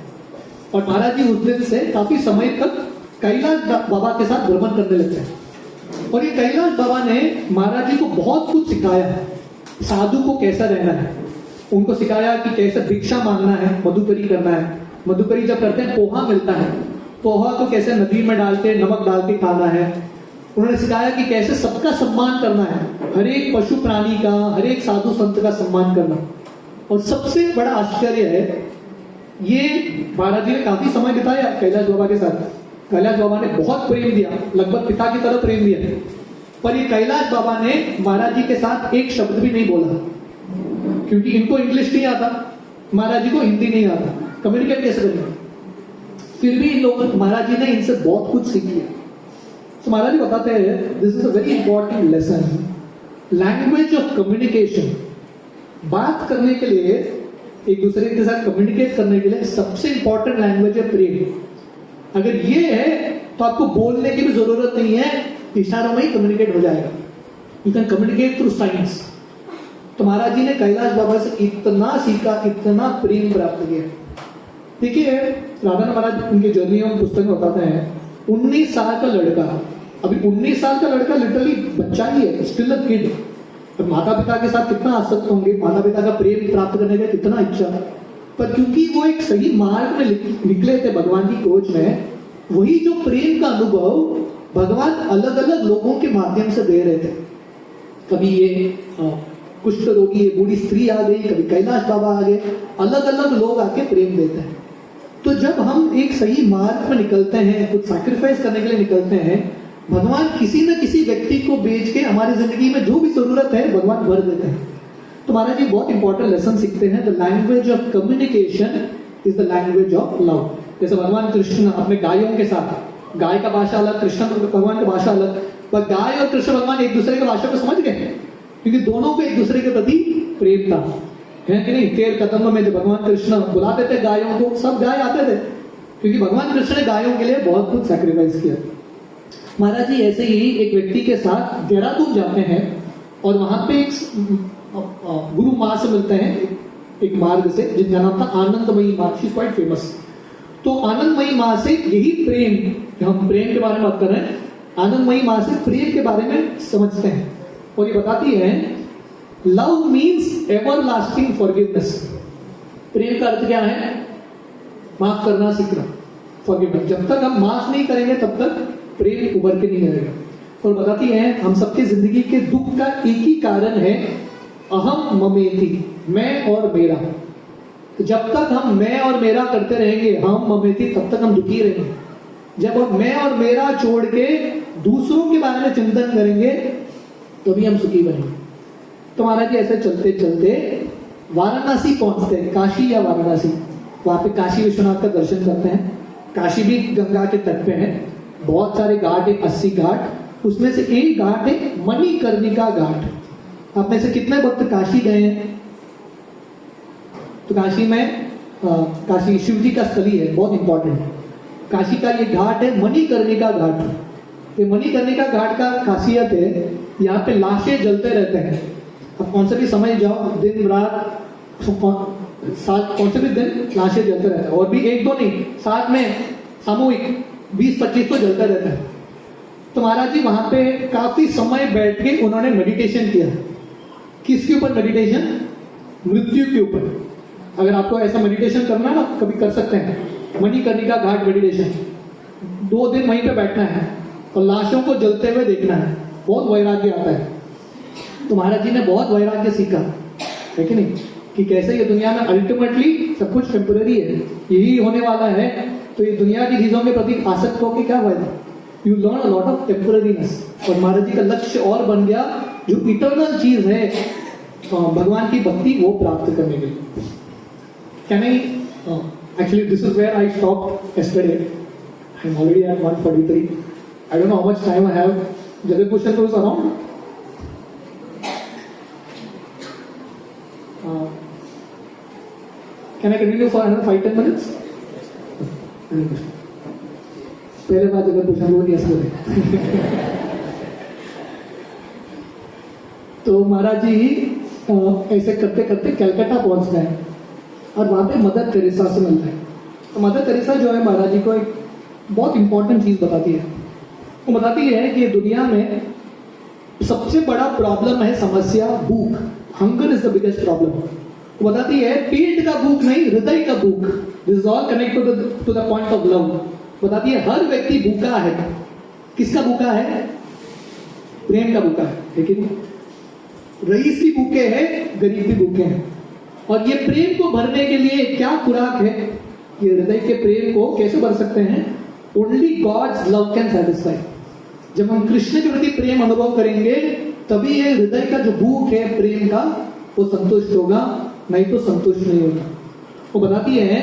और महाराज जी उस दिन से काफी समय तक कैलाश बाबा के साथ भ्रमण करने लगते हैं। और ये कैलाश बाबा ने महाराज जी को बहुत कुछ सिखाया है, साधु को कैसा रहना है, उनको सिखाया कि कैसे भिक्षा मांगना है, मधुकरी करना है। मधुकरी जब करते हैं पोहा मिलता है, पोहा को कैसे नदी में डाल के, नमक डाल के खाना है। उन्होंने सिखाया कि कैसे सबका सम्मान करना है, हर एक पशु प्राणी का, हर एक साधु संत का सम्मान करना। और सबसे बड़ा आश्चर्य है, ये महाराज जी ने काफी समय बिताया कैलाश बाबा के साथ। कैलाश बाबा ने बहुत प्रेम दिया, लगभग पिता की तरह प्रेम दिया, पर ये कैलाश बाबा ने महाराज जी के साथ एक शब्द भी नहीं बोला, क्योंकि इनको इंग्लिश नहीं आता, महाराज जी को हिंदी नहीं आता, कम्युनिकेट कैसे करेंगे। फिर भी इन लोगों महाराज जी ने इनसे बहुत कुछ सीख लिया। तो महाराज जी बताते हैं, this is a very important lesson, language of communication. बात करने के लिए, एक दूसरे के साथ कम्युनिकेट करने के लिए सबसे इंपॉर्टेंट लैंग्वेज है प्रेम। अगर ये है तो आपको बोलने की भी जरूरत नहीं है, इशारों में ही कम्युनिकेट हो जाएगा। You can communicate through science. तो महाराज जी ने कैलाश बाबा से इतना सीखा, इतना प्रेम प्राप्त किया। देखिए राधा महाराज उनके जर्नी में पुस्तक में बताते हैं, 19 साल का लड़का, अभी 19 साल का लड़का लिटरली बच्चा ही है, स्टिल अ किड। माता पिता के साथ कितना आसक्त होंगे, माता पिता का प्रेम प्राप्त करने का कितना इच्छा, पर क्योंकि वो एक सही मार्ग में निकले थे भगवान की खोज में, वही जो प्रेम का अनुभव भगवान अलग अलग लोगों के माध्यम से दे रहे थे। कभी ये कुष्ठ रोगी, बूढ़ी स्त्री आ गई, कभी कैलाश बाबा आ गए, अलग अलग लोग आके प्रेम देते हैं। तो जब हम एक सही मार्ग में निकलते हैं, कुछ सैक्रिफाइस करने के लिए निकलते हैं, भगवान किसी न किसी व्यक्ति को भेज के हमारी जिंदगी में जो भी जरूरत है भगवान भर देते हैं। तो महाराज जी बहुत इंपॉर्टेंट लेसन सीखते हैं, the language of communication is the language of love. जैसे भगवान कृष्ण अपने गायों के साथ, गाय का भाषा अलग, कृष्ण भगवान की भाषा अलग, पर गाय और कृष्ण भगवान एक दूसरे की भाषा को समझ गए, क्योंकि दोनों को एक दूसरे के प्रति प्रेम था, है कि नहीं। तेर कदम में जब भगवान कृष्ण बुलाते थे गायों को, सब गाय आते थे, क्योंकि भगवान कृष्ण ने गायों के लिए बहुत कुछ सैक्रिफाइस किया। महाराज जी ऐसे ही एक व्यक्ति के साथ देहरादून जाते हैं और वहां पे एक गुरु माँ से मिलते हैं, एक मार्ग से, जिनका नाम था आनंदमयी माँ, शी इज क्वाइट फेमस। तो आनंदमयी माँ से यही प्रेम, हम प्रेम के बारे में बात कर रहे हैं, आनंदमयी माँ से प्रेम के बारे में समझते हैं। और ये बताती है, love means ever lasting forgiveness. प्रेम का अर्थ क्या है? माफ करना सीखना, फॉरगिवनेस। जब तक हम माफ नहीं करेंगे तब तक प्रेम उभर के नहीं आएगा। और बताती है, हम सबकी जिंदगी के दुख का एक ही कारण है, अहम ममेति, मैं और मेरा। जब तक हम मैं और मेरा करते रहेंगे, हम ममेति, तब तक हम दुखी रहेंगे। जब हम मैं और मेरा छोड़ के दूसरों के बारे में चिंतन करेंगे तभी हम सुखी बनेंगे। तो महाराज जी ऐसे चलते चलते वाराणसी पहुंचते हैं, काशी या वाराणसी। वहां पे काशी विश्वनाथ का दर्शन करते हैं। काशी भी गंगा के तट पे है, बहुत सारे घाट है, 80 घाट। उसमें से एक घाट है मणिकर्णिका घाट। आप में से कितने भक्त काशी गए हैं? तो काशी में काशी शिव जी का स्थली है, बहुत इंपॉर्टेंट। काशी का ये घाट है मणिकर्णिका घाट। ये मणिकर्णिका घाट का खासियत है, यहाँ पे लाशें जलते रहते हैं। अब कौन से भी समय जाओ, दिन रात, कौन से भी दिन लाशें जलते रहते हैं। और भी एक दो नहीं, साथ में सामूहिक 20-25 तो जलते रहते हैं। तो महाराज जी वहां पे काफी समय बैठ के उन्होंने मेडिटेशन किया। किसके ऊपर मेडिटेशन? मृत्यु के ऊपर। अगर आपको ऐसा मेडिटेशन करना है ना, कभी कर सकते हैं, मणिकर्णिका घाट मेडिटेशन। 2 दिन वहीं पे बैठना है और लाशों को जलते हुए देखना है, बहुत वैराग्य आता है। तो महाराज जी ने बहुत वैराग्य सीखा, है कि नहीं, कि कैसे ये दुनिया में अल्टीमेटली सब कुछ टेम्पररी है, यही होने वाला है। तो ये दुनिया की चीजों के प्रति आसक्त होकर क्या फायदा? You learn a lot of temporariness. और महाराज जी का लक्ष्य और बन गया, जो इटर्नल चीज है भगवान की भक्ति, वो प्राप्त करने के लिए। Can I actually this is where I stopped yesterday. I am already at 1:43. I don't know how much time I have. Jagat Bhushan goes around. Can I continue for another 5-10 minutes? पहले बार जगत भूषण को यस बोले। तो महाराज जी ऐसे करते करते कलकत्ता पहुंच गए और वहां पे मदर टेरेसा से मिलते हैं। तो मदर टेरेसा जो है महाराज जी को एक बहुत इंपॉर्टेंट चीज बताती है। वो बताती है कि दुनिया में सबसे बड़ा प्रॉब्लम है समस्या भूख। Hunger is the biggest problem. वो बताती है पेट का भूख नहीं, हृदय का भूख। This is all connected to the point of love. बताती है हर व्यक्ति भूखा है। किसका भूखा है? प्रेम का भूखा है, लेकिन रईस भी भूखे हैं, गरीब भी भूखे हैं। और ये प्रेम को भरने के लिए क्या खुराक है? ये हृदय के प्रेम को कैसे भर सकते हैं? Only god's love can satisfy. जब हम कृष्ण के प्रति प्रेम अनुभव करेंगे तभी ये हृदय का जो भूख है प्रेम का, वो संतुष्ट होगा, नहीं तो संतुष्ट नहीं होगा। वो बताती है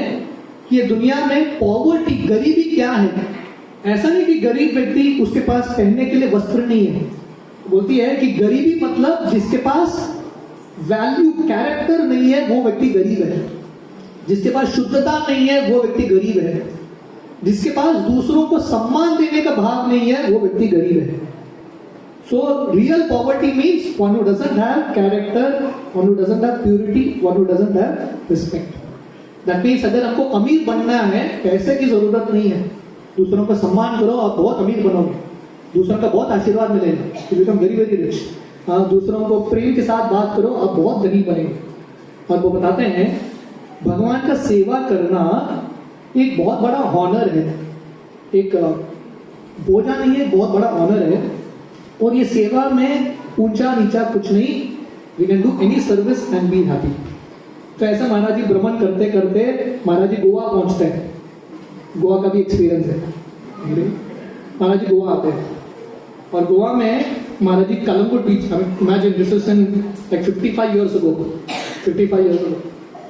ये दुनिया में पॉवर्टी, गरीबी क्या है। ऐसा नहीं कि गरीब व्यक्ति उसके पास पहनने के लिए वस्त्र नहीं है, बोलती है कि गरीबी मतलब जिसके पास वैल्यू, कैरेक्टर नहीं है वो व्यक्ति गरीब है, जिसके पास शुद्धता नहीं है वो व्यक्ति गरीब है, जिसके पास दूसरों को सम्मान देने का भाव नहीं है वो व्यक्ति गरीब है। So real poverty means one who doesn't have character, one who doesn't have purity, one who doesn't have respect. That means अगर हमको अमीर बनना है, पैसे की जरूरत नहीं है, दूसरों का सम्मान करो, आप बहुत अमीर बनोगे, दूसरों का बहुत आशीर्वाद मिलेगा, you become very very rich. दूसरों को प्रेम के साथ बात करो, आप बहुत धनी बनेंगे। और वो बताते हैं भगवान का सेवा करना एक बहुत बड़ा ऑनर है, एक बोझा नहीं है, बहुत बड़ा ऑनर है। और ये सेवा में ऊंचा नीचा कुछ नहीं, we can do any service and be happy. तो ऐसा महाराज जी भ्रमण करते करते महाराज जी गोवा पहुंचते हैं। गोवा का भी एक्सपीरियंस है। महाराज जी गोवा आते हैं और गोवा में Maharaj ji Calangute beach, imagine this is in like 55 years ago, 55 years ago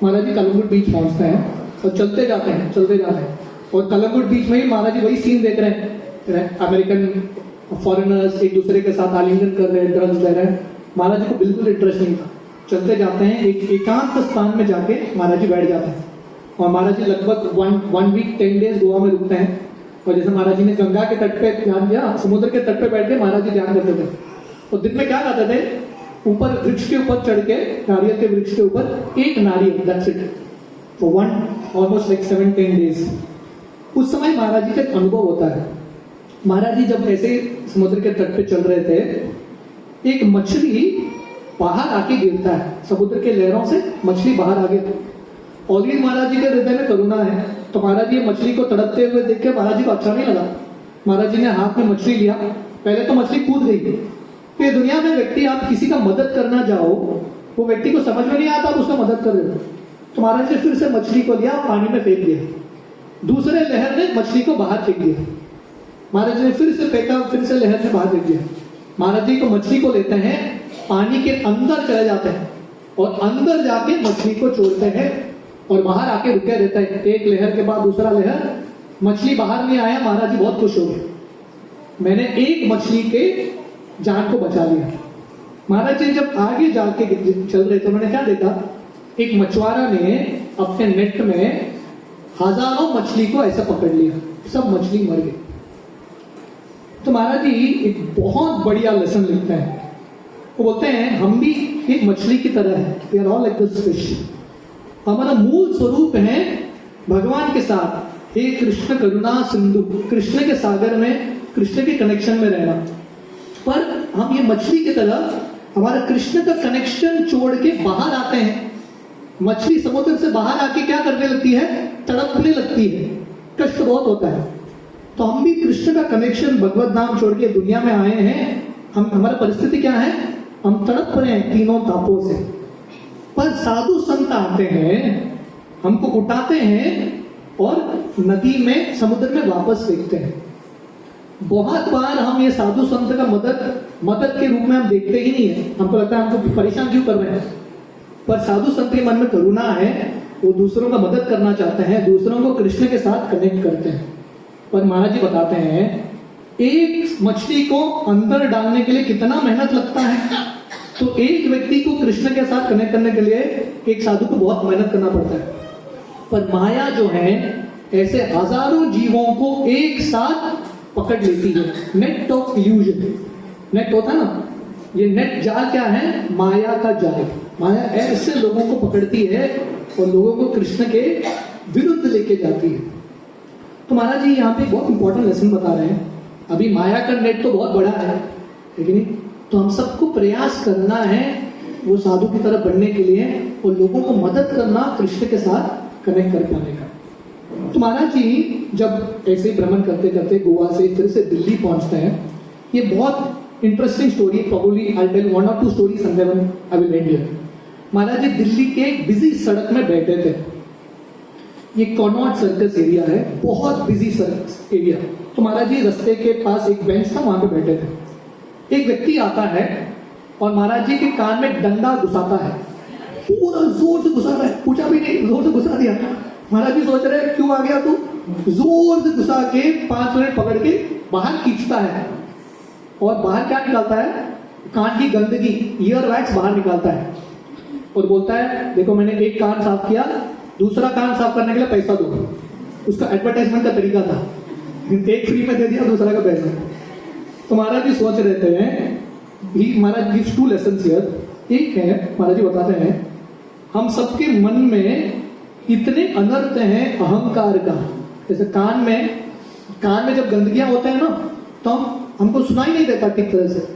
Maharaj ji Calangute beach पहुंचते हैं और चलते जाते हैं और कलंगुट बीच में ही महाराज जी वही सीन देख रहे हैं, अमेरिकन फॉरेनर्स एक दूसरे के साथ आलिंगन कर रहे हैं, ड्रग्स ले रहे हैं। महाराज जी को बिल्कुल इंटरेस्ट नहीं था। चलते जाते हैं, एक एकांत स्थान में जाके महाराज जी बैठ जाते हैं और महाराज जी लगभग वन वीक 10 days गोवा में रुकते हैं। और जैसे महाराज जी ने गंगा के तट पे ध्यान दिया, समुद्र के तट पे बैठ के महाराज जी ध्यान करते थे। और दिन में क्या करते थे, ऊपर वृक्ष के ऊपर चढ़ के, नारियल के वृक्ष के ऊपर एक नारियल, that's it, for almost like 7-10 days। उस समय महाराज जी का अनुभव होता है। महाराज जी जब ऐसे समुद्र के तट पे चल रहे थे, एक मछली बाहर आके गिरता है, समुद्र के लहरों से मछली बाहर आ गई। ऑलरेडी महाराज जी के हृदय में करुणा है, तो महाराज जी मछली को तड़पते हुए देख के महाराज जी को अच्छा नहीं लगा। महाराज जी ने हाथ में मछली लिया, पहले तो मछली कूद गई। तो दुनिया में व्यक्ति, आप किसी का मदद करना जाओ, वो व्यक्ति को समझ में नहीं आता, आप उसका मदद कर रहे हो। तो महाराज ने फिर से मछली को लिया, पानी में फेंक दिया, दूसरे लहर ने मछली को बाहर फेंक दिया। महाराज ने फिर से फेंका, फिर से लहर ने बाहर फेंक दिया। महाराज जी को मछली को लेते हैं, पानी के अंदर चले जाते हैं और अंदर जाके मछली को छोड़ते हैं और बाहर आके रुके रहते हैं। एक लहर के बाद दूसरा लहर, मछली बाहर नहीं आया। महाराज जी बहुत खुश हो गए, मैंने एक मछली के जान को बचा लिया। महाराज जी जब आगे जाके चल रहे थे, उन्होंने क्या देखा, एक मछुआरा ने अपने नेट में हजारों मछली को ऐसा पकड़ लिया, सब मछली मर गई। तो महाराज जी एक बहुत बढ़िया लेसन लिखते हैं। वो बोलते हैं हम भी एक मछली की तरह है, we are all like this fish. हमारा मूल स्वरूप है भगवान के साथ, हे कृष्ण करुणा सिंधु, कृष्ण के सागर में, कृष्ण के कनेक्शन में रहना। पर हम ये मछली की तरह हमारा कृष्ण का कनेक्शन छोड़ के बाहर आते हैं। मछली समुद्र से बाहर आके क्या करने लगती है, तड़पने लगती है, कष्ट बहुत होता है। तो हम भी कृष्ण का कनेक्शन, भगवत नाम छोड़ के दुनिया में आए हैं। हमारा परिस्थिति क्या है, हम तड़प रहे हैं तीनों तापों से। पर साधु संत आते हैं, हमको उठाते हैं और नदी में, समुद्र में वापस फेंकते हैं। बहुत बार हम ये साधु संत का मदद के रूप में हम देखते ही नहीं है, हमको लगता है हमको परेशान क्यों कर रहे हैं। पर साधु संत के मन में करुणा है, वो दूसरों का मदद करना चाहते हैं, दूसरों को कृष्ण के साथ कनेक्ट करते हैं। पर महाराज जी बताते हैं, एक मछली को अंदर डालने के लिए कितना मेहनत लगता है। तो एक व्यक्ति को कृष्ण के साथ कनेक्ट करने के लिए एक साधु को बहुत मेहनत करना पड़ता है। पर माया जो है, ऐसे हजारों जीवों को एक साथ पकड़ लेती है। नेट ऑफ इल्यूजन, नेट होता है ना, ये नेट जाल क्या है, माया का जाल। माया ऐसे लोगों को पकड़ती है और लोगों को कृष्ण के विरुद्ध लेके जाती है। तो महाराज जी यहाँ पे बहुत इंपॉर्टेंट लेसन बता रहे हैं। अभी माया का नेट तो बहुत बड़ा है, लेकिन तो हम सबको प्रयास करना है वो साधु की तरफ बढ़ने के लिए और लोगों को मदद करना कृष्ण के साथ कनेक्ट कर पाने का। तो महाराज जी जब ऐसे भ्रमण करते करते गोवा से फिर से दिल्ली पहुंचते हैं। ये बहुत interesting story, probably I tell 1 or 2 stories and then I will end here। महाराज जी दिल्ली के एक बिजी सड़क में बैठे थे। ये कॉनॉट सर्कस एरिया है, बहुत बिजी सर्कस एरिया। तो महाराज जी रास्ते के पास एक बेंच था, वहां पे बैठे थे। एक व्यक्ति आता है और महाराज जी के कान में डंडा घुसाता है, पूरा जोर से घुसा रहा है, पूछा भी नहीं, जोर से घुसा दिया। महाराज जी सोच रहे क्यों आ गया तू, जोर से घुसा के 5 मिनट पकड़ के बाहर खींचता है और बाहर क्या निकालता है, कान की गंदगी, ईयर वैक्स बाहर निकालता है और बोलता है देखो मैंने एक कान साफ किया, दूसरा कान साफ करने के लिए पैसा दो। उसका एडवर्टाइजमेंट का तरीका था, एक फ्री में दे दिया, दूसरा का पैसा। तो महाराज जी सोच रहते हैं, महाराज गिव्स 2 लेसन्स हियर। एक है, महाराज जी बताते हैं हम सबके मन में इतने अनर्थ हैं अहंकार का। जैसे कान में जब गंदगियां होते हैं ना तो हमको सुनाई नहीं देता ठीक तरह से।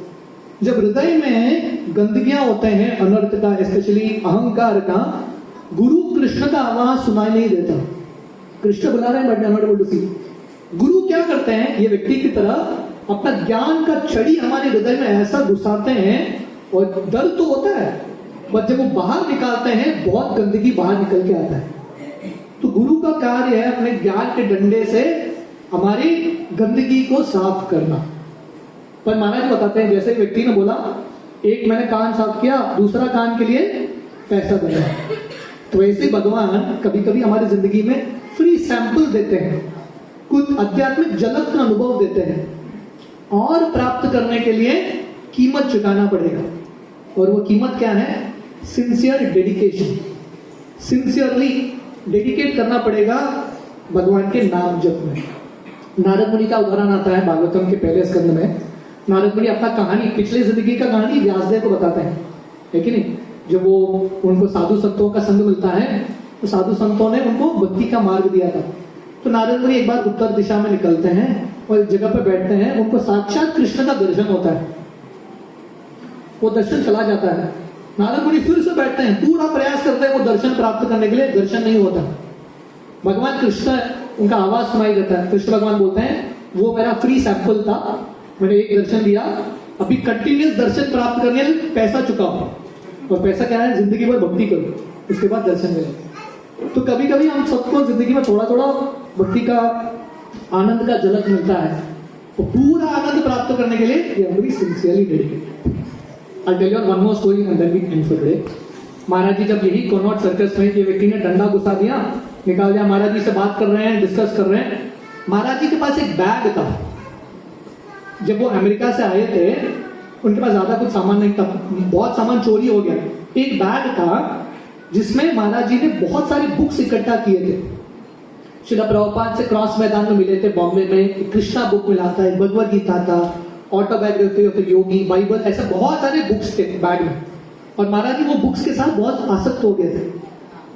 जब हृदय में गंदगियां होते हैं अनर्थ का, स्पेशली अहंकार का, गुरु कृष्ण का आवाज सुनाई नहीं देता। कृष्ण बुला रहे हैं बट नॉट एबल टू सी। गुरु क्या करते हैं, ये व्यक्ति की तरह अपना ज्ञान का छड़ी हमारे हृदय में ऐसा घुसाते हैं और दर्द तो होता है बट जब वो बाहर निकालते हैं बहुत गंदगी बाहर निकल के आता है। तो गुरु का कार्य है अपने ज्ञान के डंडे से हमारी गंदगी को साफ करना। पर महाराज बताते हैं जैसे व्यक्ति ने बोला एक मैंने कान साफ किया, दूसरा कान के लिए पैसा दिया, तो वैसे भगवान कभी कभी हमारी जिंदगी में फ्री सैंपल देते हैं, कुछ आध्यात्मिक झलक का अनुभव देते हैं और प्राप्त करने के लिए कीमत चुकाना पड़ेगा। और वो कीमत क्या है, सिंसियर डेडिकेशन। सिंसियरली डेडिकेट करना पड़ेगा भगवान के नाम जप में। नारद मुनि का उदाहरण आता है भागवतम के पहले स्कंद में। नारद मुनि अपना कहानी, पिछले जिंदगी का कहानी व्यासदेव को बताते हैं, है कि नहीं। जब वो उनको साधु संतों का संग मिलता है तो साधु संतों ने उनको भक्ति का मार्ग दिया था। तो नारद मुनि एक बार उत्तर दिशा में निकलते हैं और एक जगह पर बैठते हैं, उनको साक्षात कृष्ण का दर्शन होता है। वो दर्शन चला जाता है, नारद मुनि फिर से बैठते हैं, पूरा प्रयास करते हैं वो दर्शन प्राप्त करने के लिए, दर्शन नहीं होता। भगवान कृष्ण, उनका आवाज सुनाई देता है। कृष्ण भगवान बोलते हैं वो मेरा फ्री सैंपल था, मैंने एक दर्शन दिया, अभी कंटिन्यूस दर्शन प्राप्त करने के लिए पैसा चुकाओ। और पैसा क्या है, जिंदगी भर भक्ति करो, उसके बाद दर्शन मिले। तो कभी कभी हम सबको जिंदगी में थोड़ा थोड़ा भक्ति का आनंद का झलक मिलता है, तो पूरा आनंद प्राप्त करने के लिए we are very sincerely dedicated. I'll tell you one more story and then we end for today. महाराज जी जब यही कॉनॉट सर्कस में ये व्यक्ति ने डंडा घुसा दिया, निकाल दिया, महाराज जी से बात कर रहे हैं, डिस्कस कर रहे हैं। महाराज जी के पास एक बैग था। जब वो अमेरिका से आए थे उनके पास ज्यादा कुछ सामान नहीं था, बहुत सामान चोरी हो गया। एक बैग था जिसमें महाराज जी ने बहुत सारी बुक्स इकट्ठा किए थे। श्रील प्रभुपाद से क्रॉस मैदान में मिले थे बॉम्बे में, कृष्णा बुक मिला था, भगवद गीता था, ऑटोबायोग्राफी ऑफ योगी, बाइबल, ऐसे बहुत सारे बुक्स थे बैग में। और महाराज जी वो बुक्स के साथ बहुत आसक्त हो गए थे।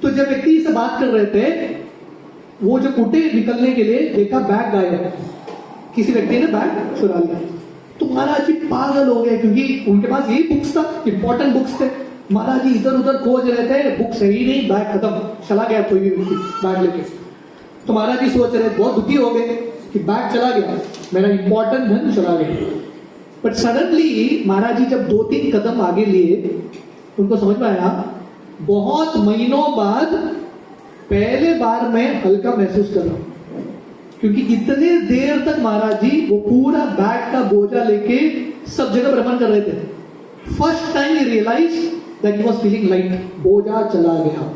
तो जब व्यक्ति से बात कर रहे थे, वो जब उठे निकलने के लिए देखा बैग गायब, किसी व्यक्ति ने बैग चुरा लिया। तो महाराज जी पागल हो गए क्योंकि उनके पास यही बुक्स था, इंपॉर्टेंट बुक्स थे। महाराज जी इधर उधर खोज रहे थे, बुक्स है ही नहीं, बैग खत्म, चला गया कोई भी व्यक्ति बैग लेके। तो महाराज जी सोच रहे, बहुत दुखी हो गए कि बैग चला गया, मेरा इंपॉर्टेंट धन चला गया। बट सडनली महाराज जी जब 2-3 कदम आगे लिए, उनको समझ में आया बहुत महीनों बाद पहले बार मैं हल्का महसूस कर रहा हूं। क्योंकि इतने देर तक महाराज जी वो पूरा बैग का बोझा लेके सब जगह भ्रमण कर रहे थे। First time he realise that he was feeling light, बोझा चला गया।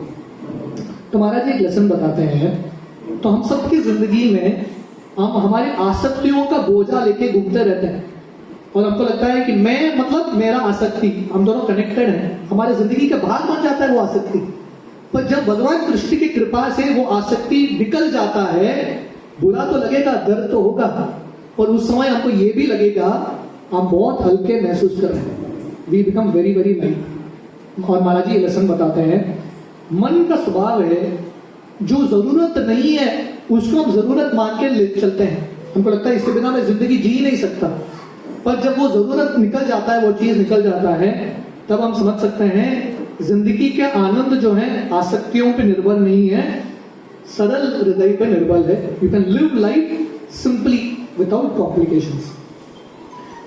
तो महाराज जी एक लेसन बताते हैं, तो हम सबकी जिंदगी में हम हमारी आसक्तियों का बोझा लेके घूमते रहते हैं और हमको लगता है कि मैं मतलब मेरा आसक्ति, हम दोनों कनेक्टेड हैं, हमारे जिंदगी का भाग बन जाता है वो आसक्ति। पर जब भगवान कृष्ण की कृपा से वो आसक्ति निकल जाता है, बुरा तो लगेगा, दर्द तो होगा, और उस समय हमको ये भी लगेगा हम बहुत हल्के महसूस कर रहे हैं, we become very very light. और महाराज जी ये लेसन बताते हैं, मन का स्वभाव है जो जरूरत नहीं है उसको हम जरूरत मान के ले चलते हैं। हमको लगता है इसके बिना मैं जिंदगी जी नहीं सकता, पर जब वो जरूरत निकल जाता है, वो चीज निकल जाता है, तब हम समझ सकते हैं जिंदगी के आनंद जो है आसक्तियों पे निर्भर नहीं है, सरल हृदय पे निर्भर है। You can live life simply without complications.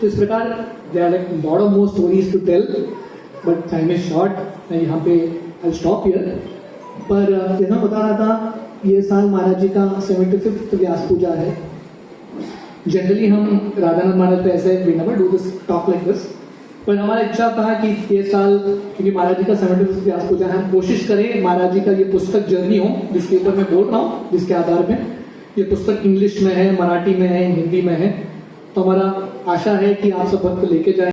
तो इस प्रकार there are like lot of more stories to tell, but time is short, मैं यहाँ पे आई स्टॉप हियर। पर जैसा बता रहा था, ये साल महाराज जी का 75th व्यास पूजा है। जनरली हम राधानंद महाराज पे ऐसे we never do this talk like this, पर हमारा इच्छा था कि ये साल, क्योंकि महाराज जी का 75वीं व्यास पूजा है, हम कोशिश करें महाराज जी का ये पुस्तक जर्नी हो, जिसके ऊपर मैं बोल रहा हूँ, जिसके आधार पे ये पुस्तक इंग्लिश में है, मराठी में है, हिंदी में है। तो हमारा आशा है कि आप सब भक्त लेके जाए।